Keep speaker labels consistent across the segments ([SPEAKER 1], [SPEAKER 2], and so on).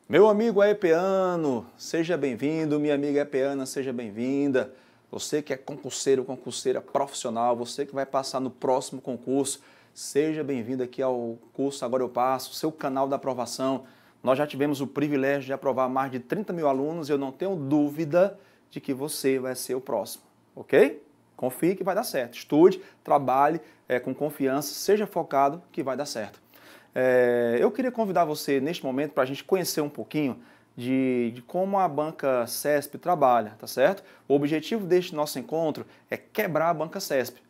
[SPEAKER 1] Meu amigo epeano, seja bem-vindo, minha amiga epeana, seja bem-vinda. Você que é concurseiro, concurseira profissional, você que vai passar no próximo concurso, seja bem-vindo aqui ao curso Agora Eu Passo, seu canal da aprovação. Nós já tivemos o privilégio de aprovar mais de 30 mil alunos e eu não tenho dúvida de que você vai ser o próximo, ok? Confie que vai dar certo. Estude, trabalhe com confiança, seja focado que vai dar certo. Eu queria convidar você neste momento para a gente conhecer um pouquinho de como a banca CESP trabalha, tá certo? O objetivo deste nosso encontro é quebrar a banca CESP.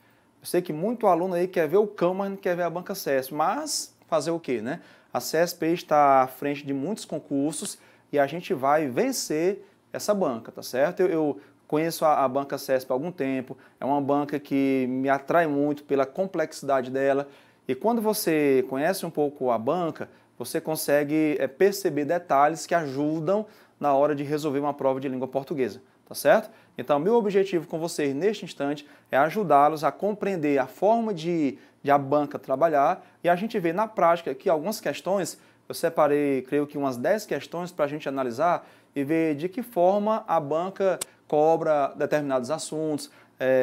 [SPEAKER 1] Eu sei que muito aluno aí quer ver o cão, mas não quer ver a banca CESP, mas fazer o quê, né? A CESP está à frente de muitos concursos e a gente vai vencer essa banca, tá certo? Eu conheço a banca CESP há algum tempo, é uma banca que me atrai muito pela complexidade dela. E quando você conhece um pouco a banca, você consegue perceber detalhes que ajudam na hora de resolver uma prova de língua portuguesa, tá certo? Então, meu objetivo com vocês neste instante é ajudá-los a compreender a forma de a banca trabalhar e a gente vê na prática que algumas questões, eu separei, creio que umas 10 questões para a gente analisar e ver de que forma a banca cobra determinados assuntos,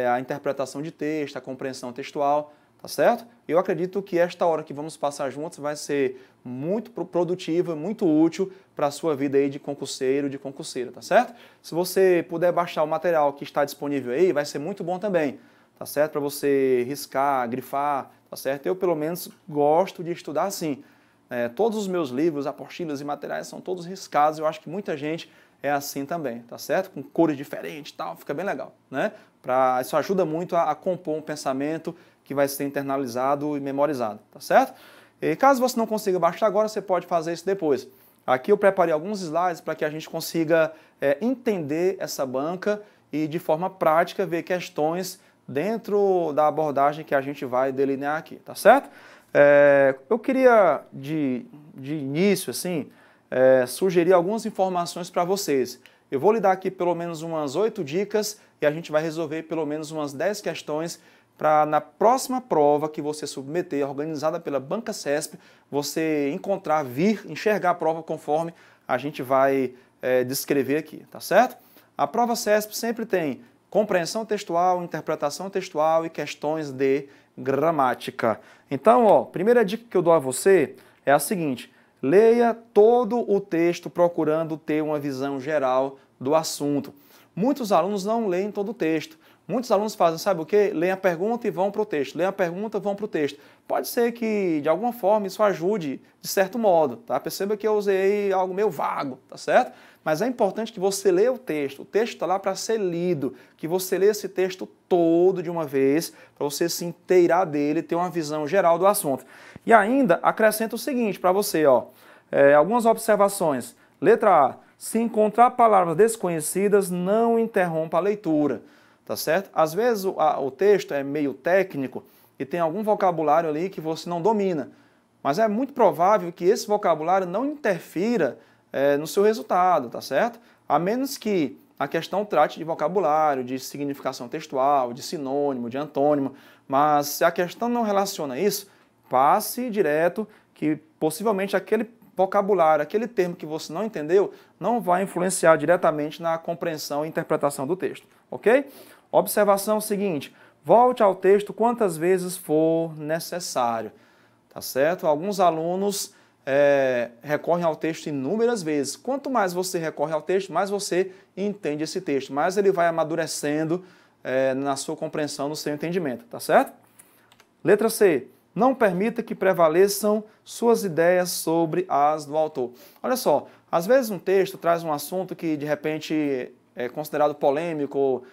[SPEAKER 1] a interpretação de texto, a compreensão textual. Tá certo? Eu acredito que esta hora que vamos passar juntos vai ser muito produtiva, muito útil para a sua vida aí de concurseiro, de concurseira, tá certo? Se você puder baixar o material que está disponível aí, vai ser muito bom também, tá certo? Para você riscar, grifar, tá certo? Eu, pelo menos, gosto de estudar assim. Todos os meus livros, apostilas e materiais são todos riscados, eu acho que muita gente é assim também, tá certo? Com cores diferentes e tal, fica bem legal, né? Isso ajuda muito a compor um pensamento que vai ser internalizado e memorizado, tá certo? E caso você não consiga baixar agora, você pode fazer isso depois. Aqui eu preparei alguns slides para que a gente consiga entender essa banca e de forma prática ver questões dentro da abordagem que a gente vai delinear aqui, tá certo? Eu queria, de início, assim, sugerir algumas informações para vocês. Eu vou lhe dar aqui pelo menos umas 8 dicas e a gente vai resolver pelo menos umas 10 questões para na próxima prova que você submeter, organizada pela Banca CESP, você enxergar a prova conforme a gente vai descrever aqui, tá certo? A prova CESP sempre tem compreensão textual, interpretação textual e questões de gramática. Então, ó, primeira dica que eu dou a você é a seguinte: leia todo o texto procurando ter uma visão geral do assunto. Muitos alunos não leem todo o texto. Muitos alunos fazem, sabe o quê? Leem a pergunta e vão para o texto. Leem a pergunta e vão para o texto. Pode ser que, de alguma forma, isso ajude de certo modo, tá? Perceba que eu usei algo meio vago, tá certo? Mas é importante que você leia o texto. O texto está lá para ser lido, que você leia esse texto todo de uma vez, para você se inteirar dele, ter uma visão geral do assunto. E ainda acrescenta o seguinte para você, ó, algumas observações. Letra A. Se encontrar palavras desconhecidas, não interrompa a leitura. Tá certo? Às vezes o texto é meio técnico e tem algum vocabulário ali que você não domina. Mas é muito provável que esse vocabulário não interfira no seu resultado, tá certo? A menos que a questão trate de vocabulário, de significação textual, de sinônimo, de antônimo. Mas se a questão não relaciona isso, passe direto que possivelmente aquele vocabulário, aquele termo que você não entendeu, não vai influenciar diretamente na compreensão e interpretação do texto, ok? Observação seguinte: volte ao texto quantas vezes for necessário, tá certo? Alguns alunos recorrem ao texto inúmeras vezes. Quanto mais você recorre ao texto, mais você entende esse texto, mais ele vai amadurecendo na sua compreensão, no seu entendimento, tá certo? Letra C. Não permita que prevaleçam suas ideias sobre as do autor. Olha só, às vezes um texto traz um assunto que de repente é considerado polêmico,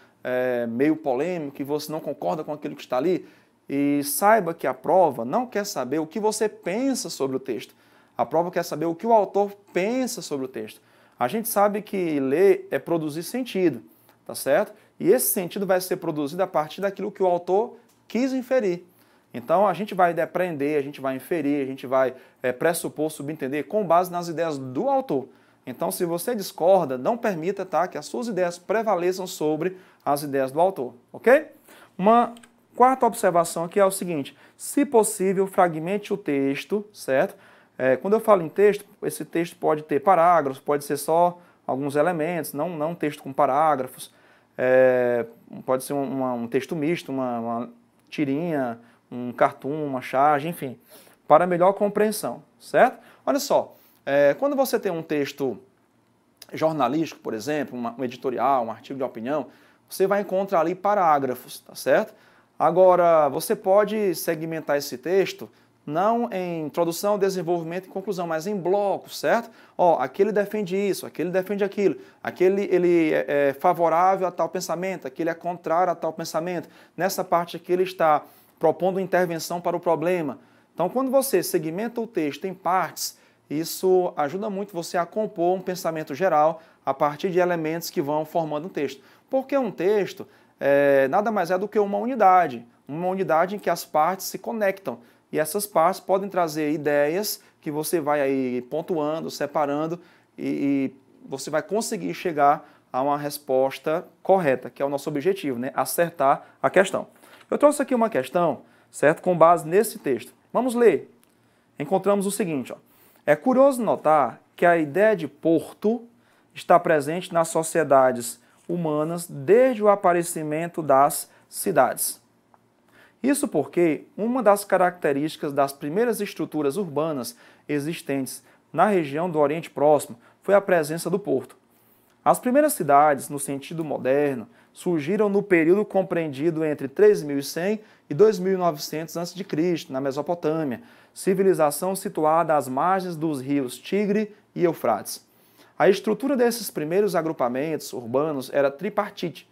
[SPEAKER 1] meio polêmico, e você não concorda com aquilo que está ali, e saiba que a prova não quer saber o que você pensa sobre o texto. A prova quer saber o que o autor pensa sobre o texto. A gente sabe que ler é produzir sentido, tá certo? E esse sentido vai ser produzido a partir daquilo que o autor quis inferir. Então, a gente vai depreender, a gente vai inferir, a gente vai pressupor, subentender com base nas ideias do autor. Então, se você discorda, não permita, tá, que as suas ideias prevaleçam sobre as ideias do autor, ok? Uma quarta observação aqui é o seguinte: se possível, fragmente o texto, certo? Quando eu falo em texto, esse texto pode ter parágrafos, pode ser só alguns elementos, não um texto com parágrafos. Pode ser um texto misto, uma tirinha, um cartoon, uma charge, enfim, para melhor compreensão, certo? Olha só, quando você tem um texto jornalístico, por exemplo, um editorial, um artigo de opinião, você vai encontrar ali parágrafos, tá certo? Agora, você pode segmentar esse texto não em introdução, desenvolvimento e conclusão, mas em blocos, certo? Aquele defende isso, aquele defende aquilo, aquele ele é favorável a tal pensamento, aquele é contrário a tal pensamento. Nessa parte aqui ele está propondo intervenção para o problema. Então, quando você segmenta o texto em partes, isso ajuda muito você a compor um pensamento geral a partir de elementos que vão formando um texto. Porque um texto nada mais é do que uma unidade em que as partes se conectam. E essas partes podem trazer ideias que você vai aí pontuando, separando e você vai conseguir chegar a uma resposta correta, que é o nosso objetivo, né? Acertar a questão. Eu trouxe aqui uma questão, certo? Com base nesse texto. Vamos ler. Encontramos o seguinte, ó. É curioso notar que a ideia de porto está presente nas sociedades humanas desde o aparecimento das cidades. Isso porque uma das características das primeiras estruturas urbanas existentes na região do Oriente Próximo foi a presença do porto. As primeiras cidades, no sentido moderno, surgiram no período compreendido entre 3100 e 2900 a.C., na Mesopotâmia, civilização situada às margens dos rios Tigre e Eufrates. A estrutura desses primeiros agrupamentos urbanos era tripartite.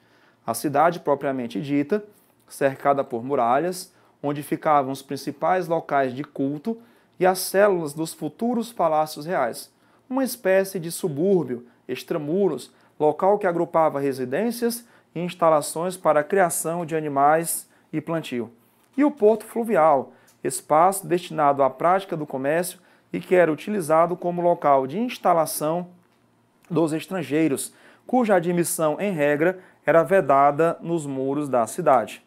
[SPEAKER 1] A cidade propriamente dita, cercada por muralhas, onde ficavam os principais locais de culto e as células dos futuros palácios reais. Uma espécie de subúrbio, extramuros, local que agrupava residências e instalações para a criação de animais e plantio. E o porto fluvial, espaço destinado à prática do comércio e que era utilizado como local de instalação dos estrangeiros, cuja admissão, em regra, era vedada nos muros da cidade.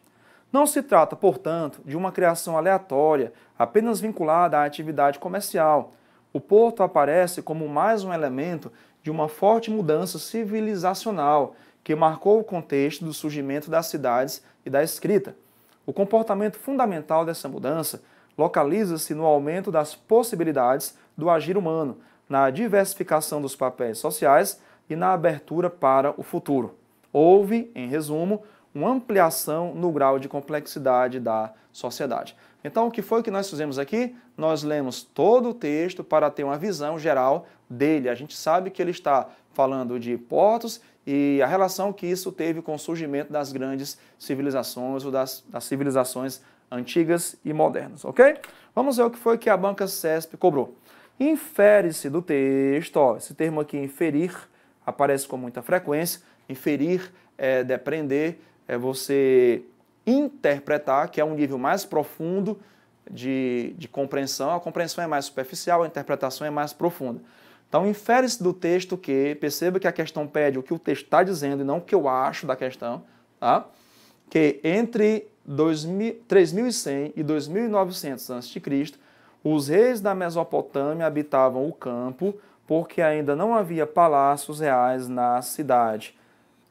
[SPEAKER 1] Não se trata, portanto, de uma criação aleatória, apenas vinculada à atividade comercial. O porto aparece como mais um elemento de uma forte mudança civilizacional que marcou o contexto do surgimento das cidades e da escrita. O comportamento fundamental dessa mudança localiza-se no aumento das possibilidades do agir humano, na diversificação dos papéis sociais e na abertura para o futuro. Houve, em resumo, uma ampliação no grau de complexidade da sociedade. Então, o que foi que nós fizemos aqui? Nós lemos todo o texto para ter uma visão geral dele. A gente sabe que ele está falando de portos e a relação que isso teve com o surgimento das grandes civilizações ou das civilizações antigas e modernas, ok? Vamos ver o que foi que a banca CESP cobrou. Infere-se do texto, esse termo aqui, inferir, aparece com muita frequência. Inferir é depreender, é você interpretar, que é um nível mais profundo de compreensão. A compreensão é mais superficial, a interpretação é mais profunda. Então, infere-se do texto que, perceba que a questão pede o que o texto está dizendo e não o que eu acho da questão, tá? Que entre 3100 e 2900 a.C., os reis da Mesopotâmia habitavam o campo porque ainda não havia palácios reais na cidade.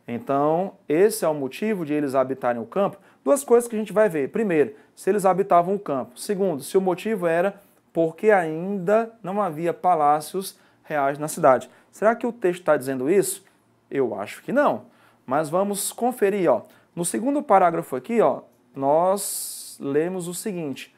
[SPEAKER 1] Então, esse é o motivo de eles habitarem o campo. Duas coisas que a gente vai ver. Primeiro, se eles habitavam o campo. Segundo, se o motivo era porque ainda não havia palácios reais na cidade. Será que o texto está dizendo isso? Eu acho que não. Mas vamos conferir. No segundo parágrafo aqui, nós lemos o seguinte.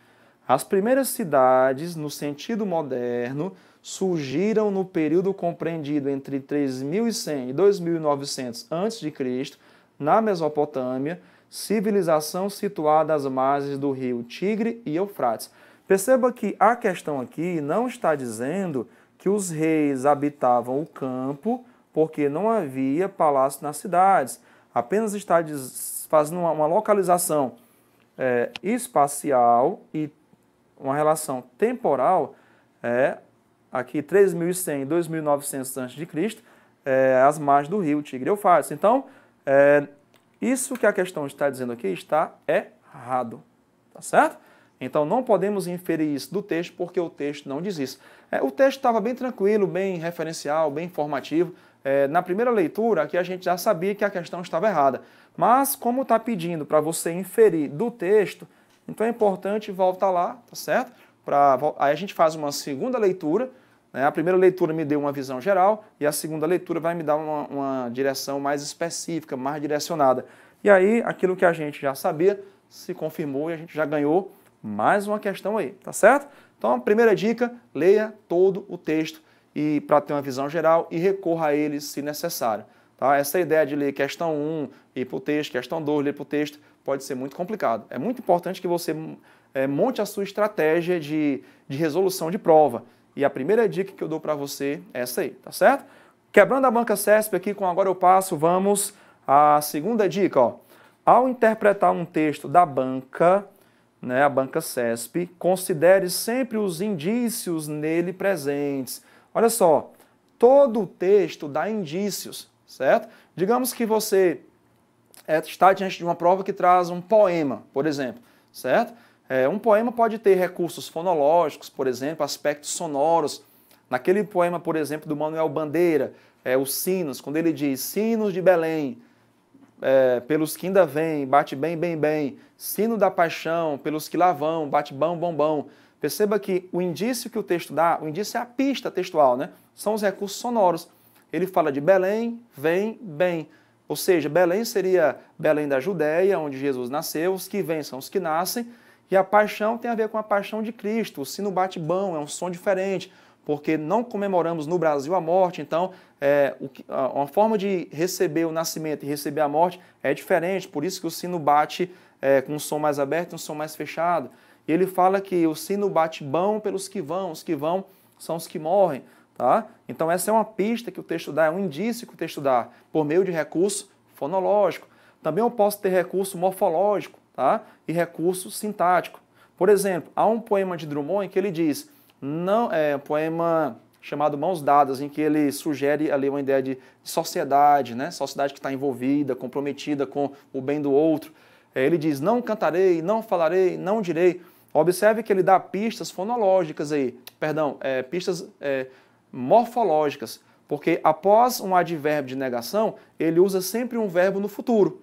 [SPEAKER 1] As primeiras cidades, no sentido moderno, surgiram no período compreendido entre 3100 e 2900 a.C., na Mesopotâmia, civilização situada às margens do rio Tigre e Eufrates. Perceba que a questão aqui não está dizendo que os reis habitavam o campo porque não havia palácio nas cidades. Apenas está fazendo uma localização espacial e uma relação temporal, aqui 3100 e 2900 a.C., às margens do rio Tigre e Eufrates. Então, isso que a questão está dizendo aqui está errado, tá certo? Então não podemos inferir isso do texto porque o texto não diz isso. O texto estava bem tranquilo, bem referencial, bem informativo. Na primeira leitura aqui a gente já sabia que a questão estava errada. Mas como está pedindo para você inferir do texto, então é importante voltar lá, tá certo? Aí a gente faz uma segunda leitura, né? A primeira leitura me deu uma visão geral e a segunda leitura vai me dar uma direção mais específica, mais direcionada. E aí aquilo que a gente já sabia se confirmou e a gente já ganhou mais uma questão aí, tá certo? Então a primeira dica, leia todo o texto e para ter uma visão geral e recorra a ele se necessário. Tá? Essa ideia de ler questão 1, ir para o texto, questão 2, ler para o texto, pode ser muito complicado. É muito importante que você monte a sua estratégia de resolução de prova. E a primeira dica que eu dou para você é essa aí, tá certo? Quebrando a banca CESP aqui com Agora Eu Passo, vamos à segunda dica. Ó. Ao interpretar um texto da banca, né, a banca CESP, considere sempre os indícios nele presentes. Olha só, todo o texto dá indícios, certo? Digamos que você está diante de uma prova que traz um poema, por exemplo, certo? Um poema pode ter recursos fonológicos, por exemplo, aspectos sonoros. Naquele poema, por exemplo, do Manuel Bandeira, os sinos, quando ele diz sinos de Belém, pelos que ainda vêm, bate bem, bem, bem, sino da paixão, pelos que lá vão, bate bom, bom, bom. Perceba que o indício que o texto dá, o indício é a pista textual, né? São os recursos sonoros. Ele fala de Belém, vem, bem. Ou seja, Belém seria Belém da Judéia, onde Jesus nasceu, os que vêm são os que nascem, e a paixão tem a ver com a paixão de Cristo. O sino bate bom, é um som diferente, porque não comemoramos no Brasil a morte, então uma forma de receber o nascimento e receber a morte é diferente, por isso que o sino bate com um som mais aberto e um som mais fechado. E ele fala que o sino bate bom pelos que vão, os que vão são os que morrem. Tá? Então essa é uma pista que o texto dá, é um indício que o texto dá, por meio de recurso fonológico. Também eu posso ter recurso morfológico, tá? E recurso sintático. Por exemplo, há um poema de Drummond em que ele diz, um poema chamado Mãos Dadas, em que ele sugere ali uma ideia de sociedade, né? Sociedade que está envolvida, comprometida com o bem do outro. Ele diz, não cantarei, não falarei, não direi. Observe que ele dá pistas fonológicas aí, pistas morfológicas, porque após um advérbio de negação, ele usa sempre um verbo no futuro.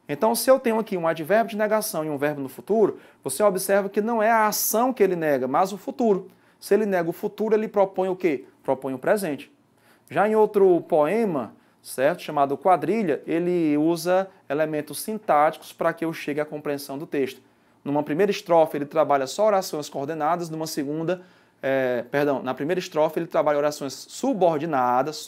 [SPEAKER 1] Então, se eu tenho aqui um advérbio de negação e um verbo no futuro, você observa que não é a ação que ele nega, mas o futuro. Se ele nega o futuro, ele propõe o quê? Propõe o presente. Já em outro poema, certo, chamado Quadrilha, ele usa elementos sintáticos para que eu chegue à compreensão do texto. Numa primeira estrofe, ele trabalha só orações coordenadas, na primeira estrofe ele trabalha orações subordinadas,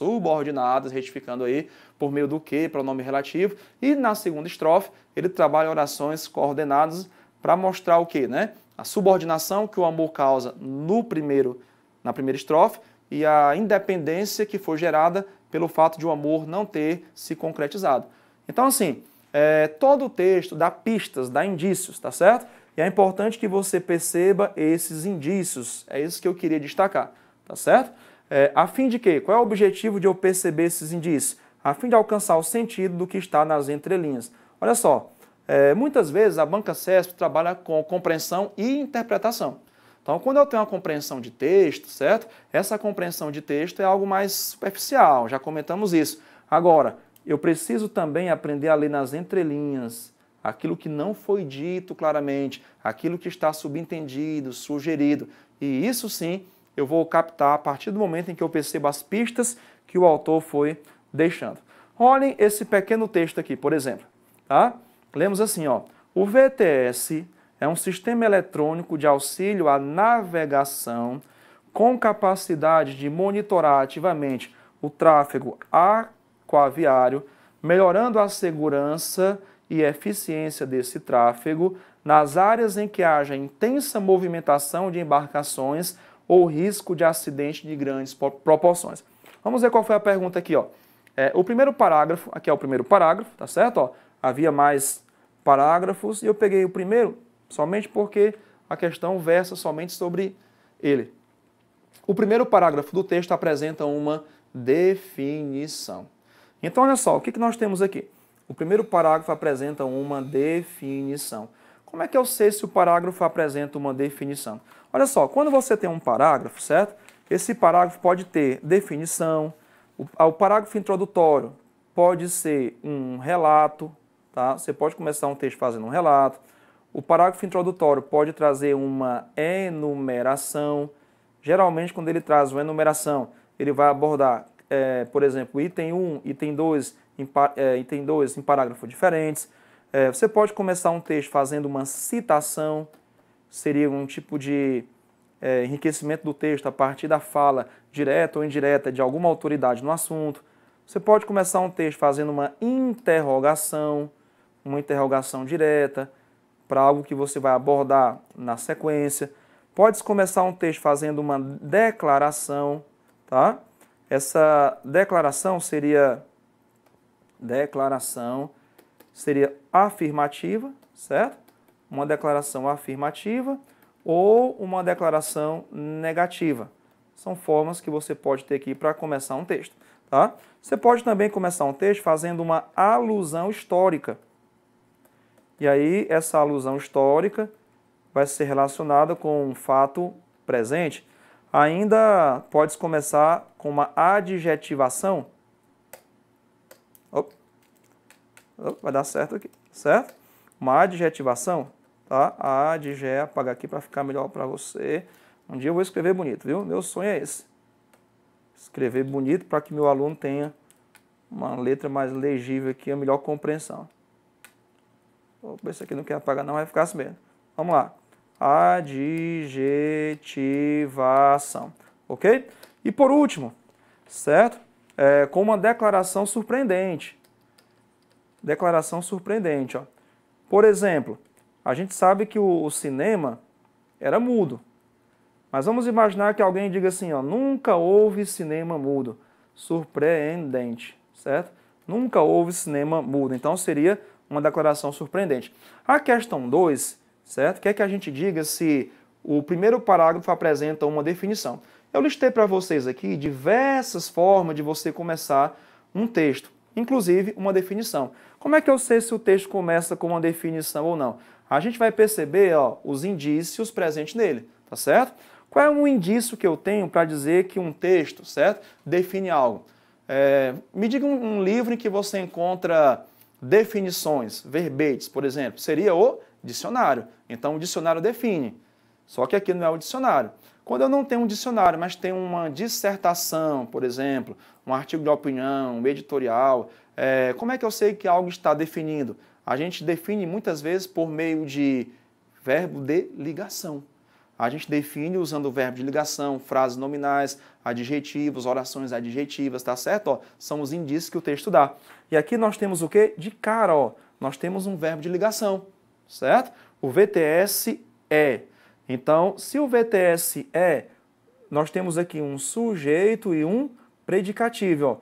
[SPEAKER 1] retificando aí, por meio do que, pronome relativo, e na segunda estrofe ele trabalha orações coordenadas para mostrar o que, né? A subordinação que o amor causa na primeira estrofe e a independência que foi gerada pelo fato de o amor não ter se concretizado. Então, assim, todo o texto dá pistas, dá indícios, tá certo? E é importante que você perceba esses indícios, é isso que eu queria destacar, tá certo? A fim de quê? Qual é o objetivo de eu perceber esses indícios? A fim de alcançar o sentido do que está nas entrelinhas. Olha só, muitas vezes a banca CESP trabalha com compreensão e interpretação. Então, quando eu tenho uma compreensão de texto, certo? Essa compreensão de texto é algo mais superficial, já comentamos isso. Agora, eu preciso também aprender a ler nas entrelinhas, aquilo que não foi dito claramente, aquilo que está subentendido, sugerido. E isso sim, eu vou captar a partir do momento em que eu percebo as pistas que o autor foi deixando. Olhem esse pequeno texto aqui, por exemplo. Tá? Lemos assim, ó, o VTS é um sistema eletrônico de auxílio à navegação com capacidade de monitorar ativamente o tráfego aquaviário, melhorando a segurança e eficiência desse tráfego nas áreas em que haja intensa movimentação de embarcações ou risco de acidente de grandes proporções. Vamos ver qual foi a pergunta aqui, ó. O primeiro parágrafo, aqui é o primeiro parágrafo, tá certo? Ó, havia mais parágrafos e eu peguei o primeiro somente porque a questão versa somente sobre ele. O primeiro parágrafo do texto apresenta uma definição. Então, olha só, o que nós temos aqui? O primeiro parágrafo apresenta uma definição. Como é que eu sei se o parágrafo apresenta uma definição? Olha só, quando você tem um parágrafo, certo? Esse parágrafo pode ter definição, o parágrafo introdutório pode ser um relato, tá? Você pode começar um texto fazendo um relato. O parágrafo introdutório pode trazer uma enumeração. Geralmente, quando ele traz uma enumeração, ele vai abordar, por exemplo, item 1, item 2, item 2 em parágrafos diferentes. Você pode começar um texto fazendo uma citação, seria um tipo de enriquecimento do texto a partir da fala direta ou indireta de alguma autoridade no assunto. Você pode começar um texto fazendo uma interrogação direta para algo que você vai abordar na sequência. Pode começar um texto fazendo uma declaração, tá? Essa declaração seria afirmativa, certo? Uma declaração afirmativa ou uma declaração negativa. São formas que você pode ter aqui para começar um texto, tá? Você pode também começar um texto fazendo uma alusão histórica. E aí, essa alusão histórica vai ser relacionada com um fato presente. Ainda pode começar com uma adjetivação. Vai dar certo aqui, certo? Uma adjetivação, tá? Apagar aqui para ficar melhor para você. Um dia eu vou escrever bonito, viu? Meu sonho é esse. Escrever bonito para que meu aluno tenha uma letra mais legível aqui, a melhor compreensão. Opa, esse aqui não quer apagar não, vai ficar assim mesmo. Vamos lá. Adjetivação, ok? E por último, certo? Com uma declaração surpreendente. Declaração surpreendente, ó. Por exemplo, a gente sabe que o cinema era mudo. Mas vamos imaginar que alguém diga assim, ó, nunca houve cinema mudo. Surpreendente, certo? Nunca houve cinema mudo. Então seria uma declaração surpreendente. A questão 2, certo? Quer que a gente diga se o primeiro parágrafo apresenta uma definição. Eu listei para vocês aqui diversas formas de você começar um texto, inclusive uma definição. Como é que eu sei se o texto começa com uma definição ou não? A gente vai perceber, ó, os indícios presentes nele, tá certo? Qual é um indício que eu tenho para dizer que um texto, certo, define algo? Me diga um livro em que você encontra definições, verbetes, por exemplo. Seria o dicionário. Então, o dicionário define. Só que aqui não é o dicionário. Quando eu não tenho um dicionário, mas tenho uma dissertação, por exemplo, um artigo de opinião, um editorial, como é que eu sei que algo está definindo? A gente define muitas vezes por meio de verbo de ligação. A gente define usando o verbo de ligação, frases nominais, adjetivos, orações adjetivas, tá certo? Ó, são os indícios que o texto dá. E aqui nós temos o quê? De cara, ó, nós temos um verbo de ligação, certo? O VTS é. Então, se o VTS é, nós temos aqui um sujeito e um predicativo, ó.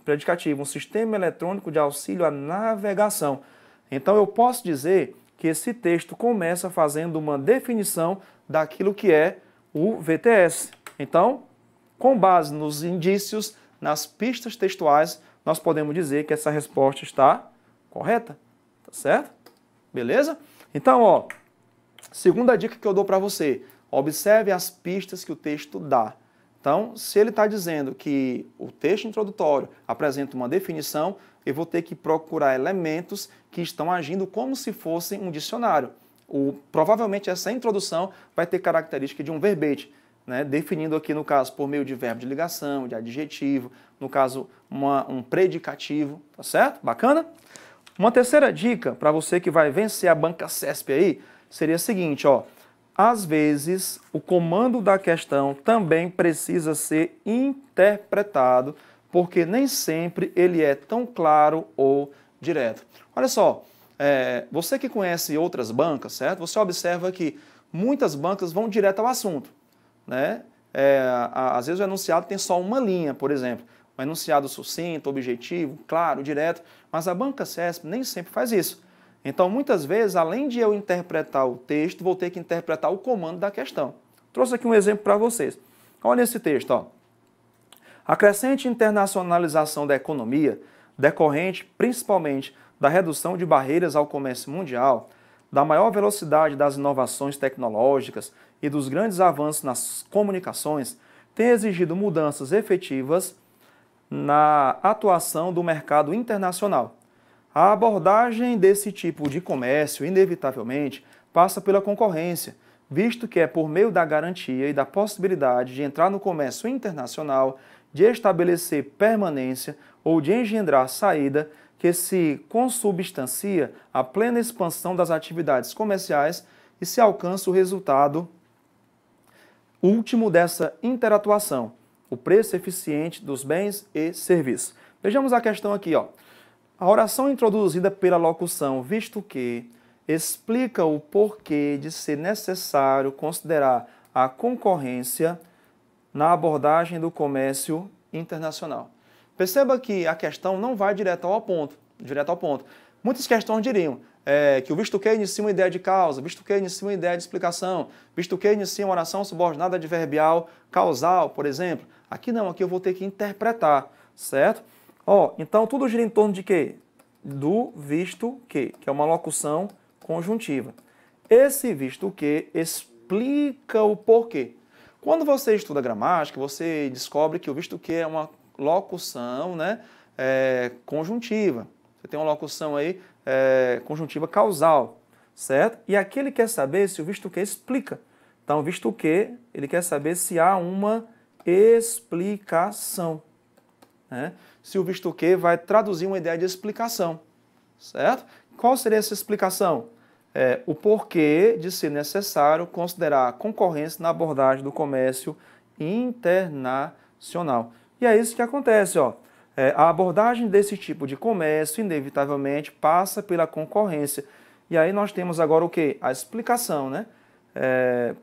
[SPEAKER 1] Predicativo, um sistema eletrônico de auxílio à navegação. Então, eu posso dizer que esse texto começa fazendo uma definição daquilo que é o VTS. Então, com base nos indícios, nas pistas textuais, nós podemos dizer que essa resposta está correta, tá certo? Beleza? Então, ó, segunda dica que eu dou para você, observe as pistas que o texto dá. Então, se ele está dizendo que o texto introdutório apresenta uma definição, eu vou ter que procurar elementos que estão agindo como se fossem um dicionário. Provavelmente essa introdução vai ter característica de um verbete, né? Definindo aqui, no caso, por meio de verbo de ligação, de adjetivo, no caso, um predicativo, tá certo? Bacana? Uma terceira dica para você que vai vencer a banca CESP aí, seria a seguinte, ó. Às vezes, o comando da questão também precisa ser interpretado, porque nem sempre ele é tão claro ou direto. Olha só, você que conhece outras bancas, certo? Você observa que muitas bancas vão direto ao assunto, né? Às vezes o enunciado tem só uma linha, por exemplo. Um enunciado sucinto, objetivo, claro, direto, mas a banca CESP nem sempre faz isso. Então, muitas vezes, além de eu interpretar o texto, vou ter que interpretar o comando da questão. Trouxe aqui um exemplo para vocês. Olha esse texto, ó. A crescente internacionalização da economia, decorrente principalmente da redução de barreiras ao comércio mundial, da maior velocidade das inovações tecnológicas e dos grandes avanços nas comunicações, tem exigido mudanças efetivas na atuação do mercado internacional. A abordagem desse tipo de comércio, inevitavelmente, passa pela concorrência, visto que é por meio da garantia e da possibilidade de entrar no comércio internacional, de estabelecer permanência ou de engendrar saída, que se consubstancia a plena expansão das atividades comerciais e se alcança o resultado último dessa interatuação, o preço eficiente dos bens e serviços. Vejamos a questão aqui, ó. A oração introduzida pela locução, visto que, explica o porquê de ser necessário considerar a concorrência na abordagem do comércio internacional. Perceba que a questão não vai direto ao ponto. Muitas questões diriam que o visto que inicia uma ideia de causa, visto que inicia uma ideia de explicação, visto que inicia uma oração subordinada adverbial causal, por exemplo. Aqui não, aqui eu vou ter que interpretar, certo? Então tudo gira em torno de quê? Do visto que é uma locução conjuntiva. Esse visto que explica o porquê. Quando você estuda gramática, você descobre que o visto que é uma locução, né, conjuntiva. Você tem uma locução aí conjuntiva causal, certo? E aqui ele quer saber se o visto que explica. Então, visto que, ele quer saber se há uma explicação, né? Se o visto que vai traduzir uma ideia de explicação, certo? Qual seria essa explicação? O porquê de ser necessário considerar a concorrência na abordagem do comércio internacional. E é isso que acontece, ó. A abordagem desse tipo de comércio, inevitavelmente, passa pela concorrência. E aí nós temos agora o quê? A explicação, né?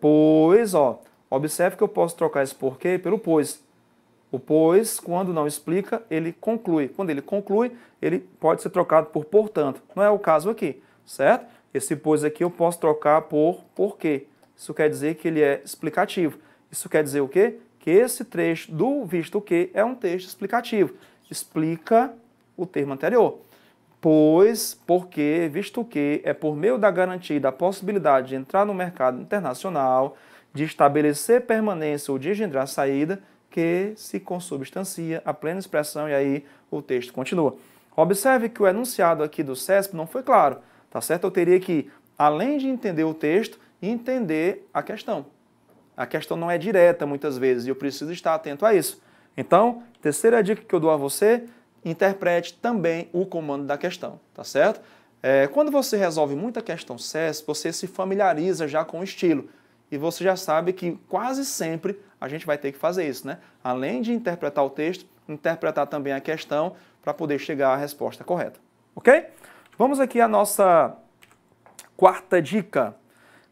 [SPEAKER 1] Pois, ó, observe que eu posso trocar esse porquê pelo pois. O pois, quando não explica, ele conclui. Quando ele conclui, ele pode ser trocado por portanto. Não é o caso aqui, certo? Esse pois aqui eu posso trocar por porquê. Isso quer dizer que ele é explicativo. Isso quer dizer o quê? Que esse trecho do visto que é um texto explicativo. Explica o termo anterior. Pois, porque, visto que é por meio da garantia e da possibilidade de entrar no mercado internacional, de estabelecer permanência ou de engendrar saída, que se consubstancia a plena expressão, e aí o texto continua. Observe que o enunciado aqui do CESP não foi claro, tá certo? Eu teria que, além de entender o texto, entender a questão. A questão não é direta muitas vezes e eu preciso estar atento a isso. Então, terceira dica que eu dou a você, interprete também o comando da questão, tá certo? Quando você resolve muita questão CESP, você se familiariza já com o estilo. E você já sabe que quase sempre a gente vai ter que fazer isso, né? Além de interpretar o texto, interpretar também a questão para poder chegar à resposta correta. Ok? Vamos aqui à nossa quarta dica.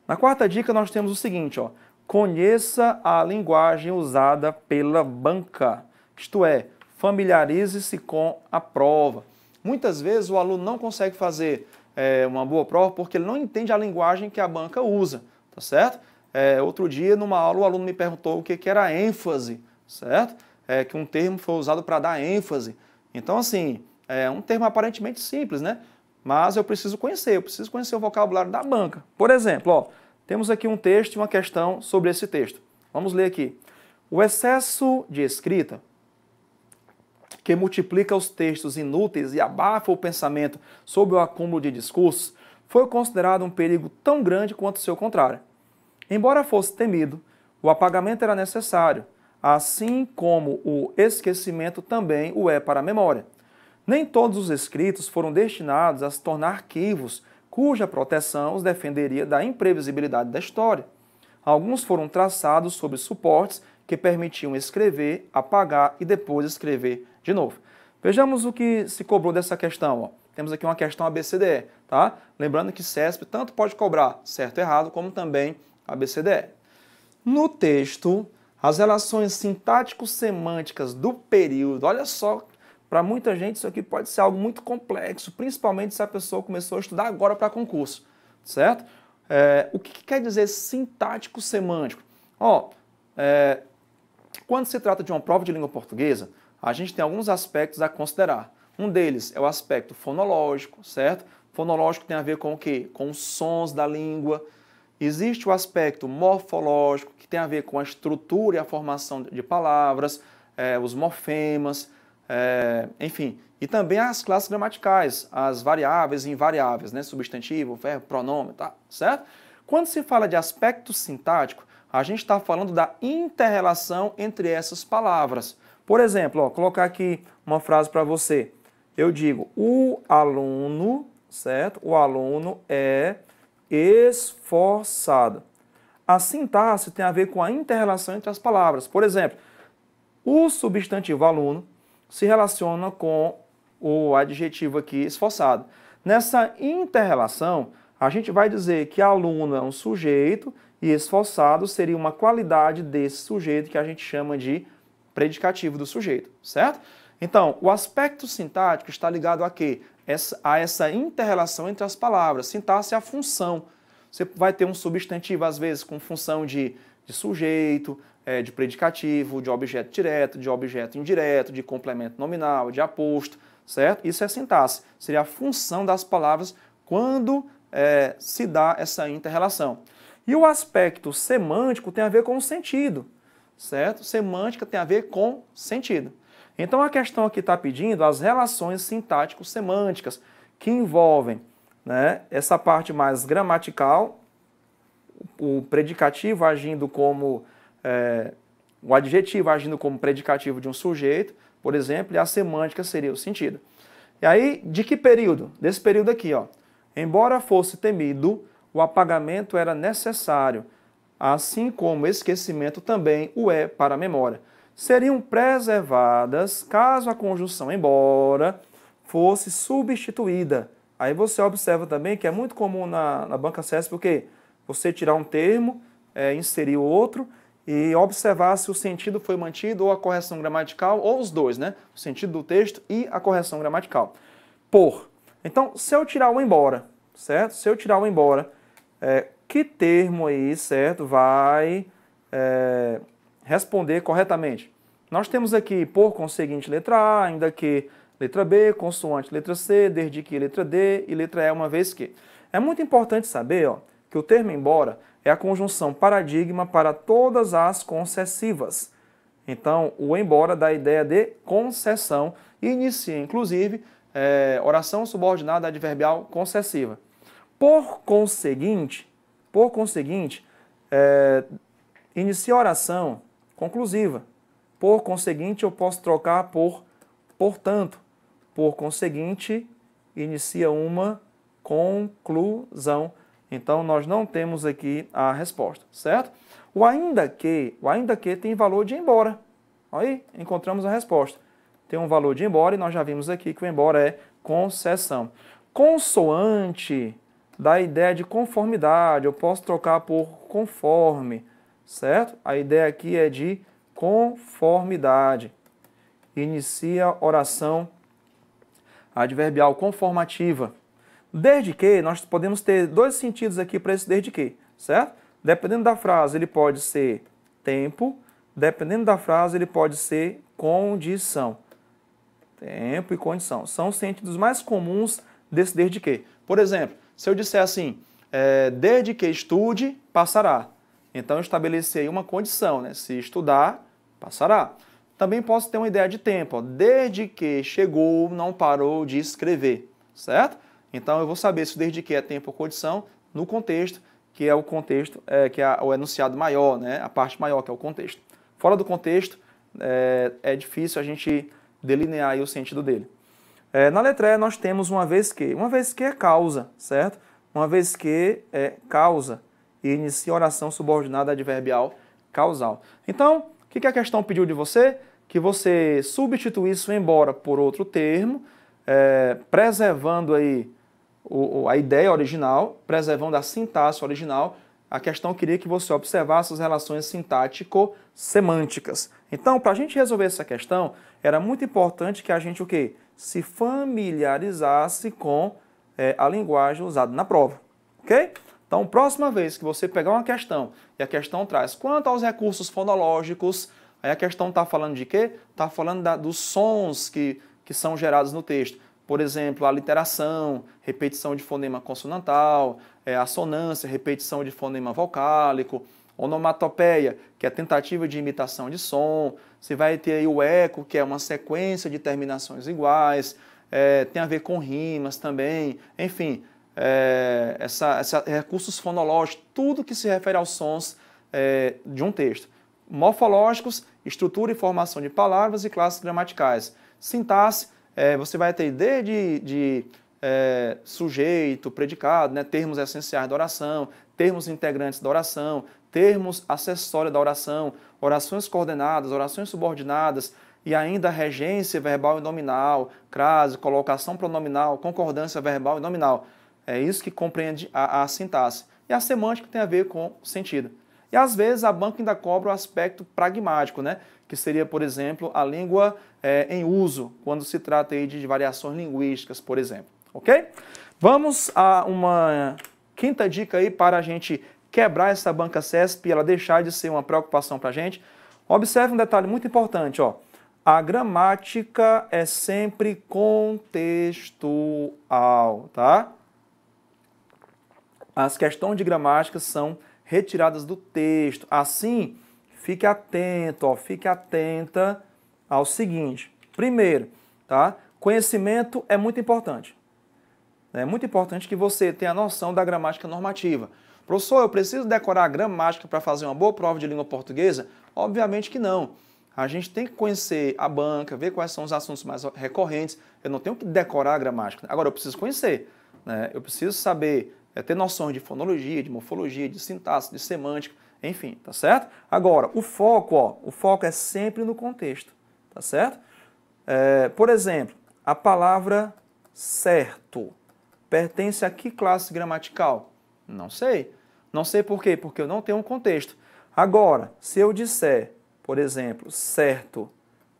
[SPEAKER 1] Na quarta dica nós temos o seguinte, ó. Conheça a linguagem usada pela banca. Isto é, familiarize-se com a prova. Muitas vezes o aluno não consegue fazer uma boa prova porque ele não entende a linguagem que a banca usa, tá certo? Outro dia, numa aula, o aluno me perguntou o que era ênfase, certo? Que um termo foi usado para dar ênfase. Então, assim, é um termo aparentemente simples, né? Mas eu preciso conhecer o vocabulário da banca. Por exemplo, ó, temos aqui um texto e uma questão sobre esse texto. Vamos ler aqui. O excesso de escrita, que multiplica os textos inúteis e abafa o pensamento sob o acúmulo de discursos, foi considerado um perigo tão grande quanto o seu contrário. Embora fosse temido, o apagamento era necessário, assim como o esquecimento também o é para a memória. Nem todos os escritos foram destinados a se tornar arquivos, cuja proteção os defenderia da imprevisibilidade da história. Alguns foram traçados sobre suportes que permitiam escrever, apagar e depois escrever de novo. Vejamos o que se cobrou dessa questão. Ó. Temos aqui uma questão ABCDE, tá? Lembrando que CESP tanto pode cobrar certo e errado, como também ABCDE. No texto, as relações sintático-semânticas do período, olha só, para muita gente isso aqui pode ser algo muito complexo, principalmente se a pessoa começou a estudar agora para concurso, certo? O que quer dizer sintático-semântico? Quando se trata de uma prova de língua portuguesa, a gente tem alguns aspectos a considerar. Um deles é o aspecto fonológico, certo? Fonológico tem a ver com o quê? Com os sons da língua. Existe o aspecto morfológico, que tem a ver com a estrutura e a formação de palavras, os morfemas, enfim. E também as classes gramaticais, as variáveis e invariáveis, né? Substantivo, verbo, pronome, tá? Certo? Quando se fala de aspecto sintático, a gente está falando da inter-relação entre essas palavras. Por exemplo, ó, colocar aqui uma frase para você. Eu digo, o aluno, certo? O aluno é esforçado. A sintaxe tem a ver com a inter-relação entre as palavras. Por exemplo, o substantivo aluno se relaciona com o adjetivo aqui esforçado. Nessa inter-relação, a gente vai dizer que aluno é um sujeito e esforçado seria uma qualidade desse sujeito que a gente chama de predicativo do sujeito, certo? Então, o aspecto sintático está ligado a quê? A essa inter-relação entre as palavras. Sintaxe é a função. Você vai ter um substantivo, às vezes, com função de sujeito, de predicativo, de objeto direto, de objeto indireto, de complemento nominal, de aposto, certo? Isso é sintaxe. Seria a função das palavras quando se dá essa inter-relação. E o aspecto semântico tem a ver com o sentido, certo? Semântica tem a ver com sentido. Então, a questão aqui está pedindo as relações sintático-semânticas, que envolvem, né, essa parte mais gramatical, o predicativo agindo como, o adjetivo agindo como predicativo de um sujeito, por exemplo, e a semântica seria o sentido. E aí, de que período? Desse período aqui, ó. Embora fosse temido, o apagamento era necessário, assim como o esquecimento também o é para a memória. Seriam preservadas caso a conjunção embora fosse substituída. Aí você observa também que é muito comum na banca CESP, porque você tirar um termo, inserir outro e observar se o sentido foi mantido ou a correção gramatical, ou os dois, né? O sentido do texto e a correção gramatical. Por. Então, se eu tirar o embora, certo? Se eu tirar o embora, que termo aí, certo, vai responder corretamente? Nós temos aqui, por conseguinte, letra A, ainda que letra B, consoante letra C, desde que letra D e letra E, uma vez que. É muito importante saber, ó, que o termo embora é a conjunção paradigma para todas as concessivas. Então, o embora dá a ideia de concessão e inicia, inclusive, oração subordinada adverbial concessiva. Por conseguinte, inicia a oração conclusiva. Por conseguinte, eu posso trocar por portanto. Por conseguinte, inicia uma conclusão. Então, nós não temos aqui a resposta, certo? O ainda que tem valor de embora. Aí, encontramos a resposta. Tem um valor de embora e nós já vimos aqui que o embora é concessão. Consoante dá a ideia de conformidade. Eu posso trocar por conforme, certo? A ideia aqui é de conformidade. Inicia oração adverbial conformativa. Desde que, nós podemos ter dois sentidos aqui para esse desde que, certo? Dependendo da frase, ele pode ser tempo, dependendo da frase, ele pode ser condição. Tempo e condição. São os sentidos mais comuns desse desde que. Por exemplo, se eu disser assim, desde que estude, passará. Então, eu estabeleci aí uma condição, né? Se estudar, passará. Também posso ter uma ideia de tempo. Ó. Desde que chegou, não parou de escrever, certo? Então, eu vou saber se desde que é tempo ou condição no contexto, que é o contexto, que é o enunciado maior, né? A parte maior, que é o contexto. Fora do contexto, é difícil a gente delinear aí o sentido dele. Na letra E, nós temos uma vez que. Uma vez que é causa, certo? Uma vez que é causa. E inicia oração subordinada adverbial causal. Então, o que a questão pediu de você? Que você substituísse o embora por outro termo, preservando aí a ideia original, preservando a sintaxe original. A questão queria que você observasse as relações sintático-semânticas. Então, para a gente resolver essa questão, era muito importante que a gente o quê? Se familiarizasse com a linguagem usada na prova. Ok? Então, próxima vez que você pegar uma questão e a questão traz quanto aos recursos fonológicos, aí a questão está falando de quê? Está falando dos sons que são gerados no texto. por exemplo, a literação, repetição de fonema consonantal, assonância, repetição de fonema vocálico, onomatopeia, que é a tentativa de imitação de som. Você vai ter aí o eco, que é uma sequência de terminações iguais, tem a ver com rimas também, enfim, recursos fonológicos, tudo que se refere aos sons de um texto. Morfológicos, estrutura e formação de palavras e classes gramaticais. Sintaxe, você vai ter desde sujeito, predicado, né, termos essenciais da oração, termos integrantes da oração, termos acessórios da oração, orações coordenadas, orações subordinadas e ainda regência verbal e nominal, crase, colocação pronominal, concordância verbal e nominal. É isso que compreende a sintaxe. E a semântica tem a ver com sentido. E às vezes a banca ainda cobra o aspecto pragmático, né? Que seria, por exemplo, a língua em uso, quando se trata aí de variações linguísticas, por exemplo. Ok? Vamos a uma quinta dica aí para a gente quebrar essa banca CESP e ela deixar de ser uma preocupação para a gente. Observe um detalhe muito importante, ó. A gramática é sempre contextual, tá? As questões de gramática são retiradas do texto. Assim, fique atento, ó, fique atenta ao seguinte. Primeiro, tá? Conhecimento é muito importante. É muito importante que você tenha a noção da gramática normativa. Professor, eu preciso decorar a gramática para fazer uma boa prova de língua portuguesa? Obviamente que não. A gente tem que conhecer a banca, ver quais são os assuntos mais recorrentes. Eu não tenho que decorar a gramática. Agora, eu preciso conhecer, né? Eu preciso saber, ter noções de fonologia, de morfologia, de sintaxe, de semântica, enfim, tá certo? Agora, o foco é sempre no contexto, tá certo? Por exemplo, a palavra certo pertence a que classe gramatical? Não sei. Não sei por quê? Porque eu não tenho um contexto. Agora, se eu disser, por exemplo, certo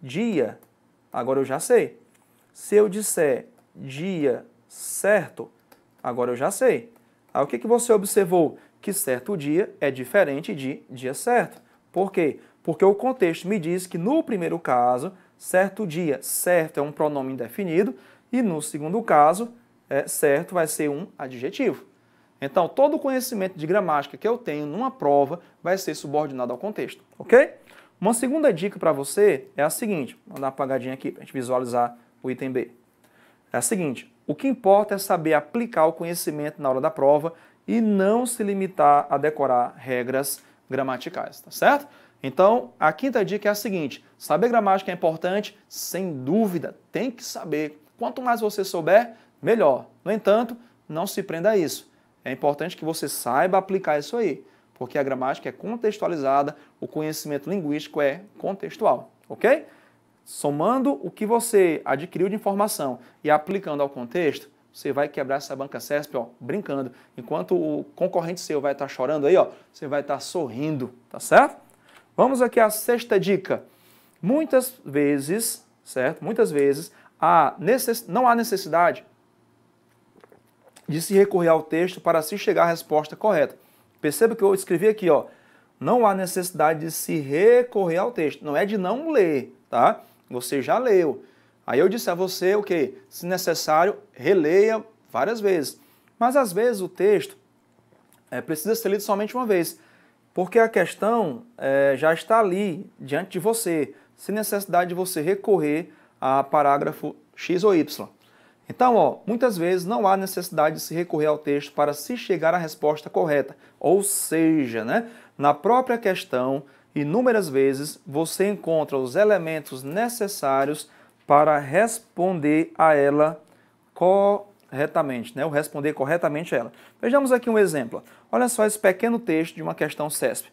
[SPEAKER 1] dia, agora eu já sei. Se eu disser dia certo, agora eu já sei. Aí o que você observou? Que certo dia é diferente de dia certo. Por quê? Porque o contexto me diz que no primeiro caso, certo dia, certo é um pronome indefinido, e no segundo caso, certo vai ser um adjetivo. Então, todo o conhecimento de gramática que eu tenho numa prova vai ser subordinado ao contexto, ok? Uma segunda dica para você é a seguinte, vou dar uma apagadinha aqui para a gente visualizar o item B. É a seguinte, o que importa é saber aplicar o conhecimento na hora da prova e não se limitar a decorar regras gramaticais, tá certo? Então, a quinta dica é a seguinte, saber gramática é importante? Sem dúvida, tem que saber. Quanto mais você souber, melhor. No entanto, não se prenda a isso. É importante que você saiba aplicar isso aí, porque a gramática é contextualizada, o conhecimento linguístico é contextual, ok? Somando o que você adquiriu de informação e aplicando ao contexto, você vai quebrar essa banca CESP, ó, brincando. Enquanto o concorrente seu vai estar chorando aí, ó, você vai estar sorrindo, tá certo? Vamos aqui à sexta dica. Muitas vezes, certo? Muitas vezes não há necessidade de se recorrer ao texto para se chegar à resposta correta. Perceba que eu escrevi aqui, ó, não há necessidade de se recorrer ao texto. Não é de não ler, tá? Você já leu. Aí eu disse a você o quê? Se necessário, releia várias vezes. Mas às vezes o texto precisa ser lido somente uma vez, porque a questão já está ali diante de você, sem necessidade de você recorrer a parágrafo X ou Y. Então, ó, muitas vezes não há necessidade de se recorrer ao texto para se chegar à resposta correta. Ou seja, né, na própria questão, inúmeras vezes você encontra os elementos necessários para responder a ela corretamente, né, ou responder corretamente a ela. Vejamos aqui um exemplo. Olha só esse pequeno texto de uma questão CESP.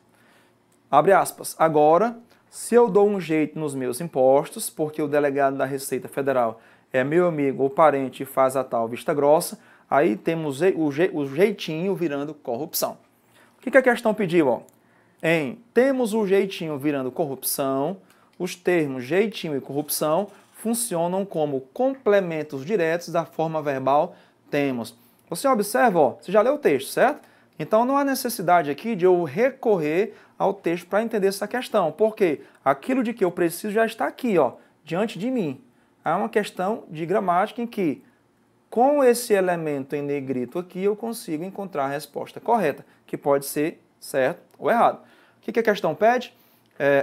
[SPEAKER 1] Abre aspas. Agora, se eu dou um jeito nos meus impostos, porque o delegado da Receita Federal é meu amigo ou parente e faz a tal vista grossa, aí temos o jeitinho virando corrupção. O que a questão pediu? Ó? Temos o jeitinho virando corrupção, os termos jeitinho e corrupção funcionam como complementos diretos da forma verbal temos. Você observa, ó, você já leu o texto, certo? Então não há necessidade aqui de eu recorrer ao texto para entender essa questão, porque aquilo de que eu preciso já está aqui, ó, diante de mim. É uma questão de gramática em que com esse elemento em negrito aqui, eu consigo encontrar a resposta correta, que pode ser certo ou errado. O que a questão pede?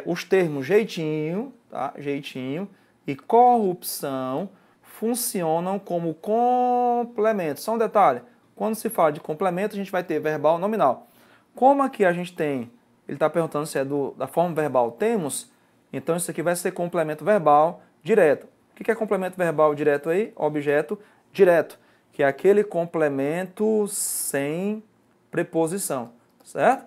[SPEAKER 1] Os termos jeitinho, tá? Jeitinho e corrupção funcionam como complementos. Só um detalhe, quando se fala de complemento, a gente vai ter verbal nominal. Como aqui a gente tem, ele está perguntando se é da forma verbal temos, então isso aqui vai ser complemento verbal direto. O que é complemento verbal direto aí? Objeto direto, que é aquele complemento sem preposição, certo?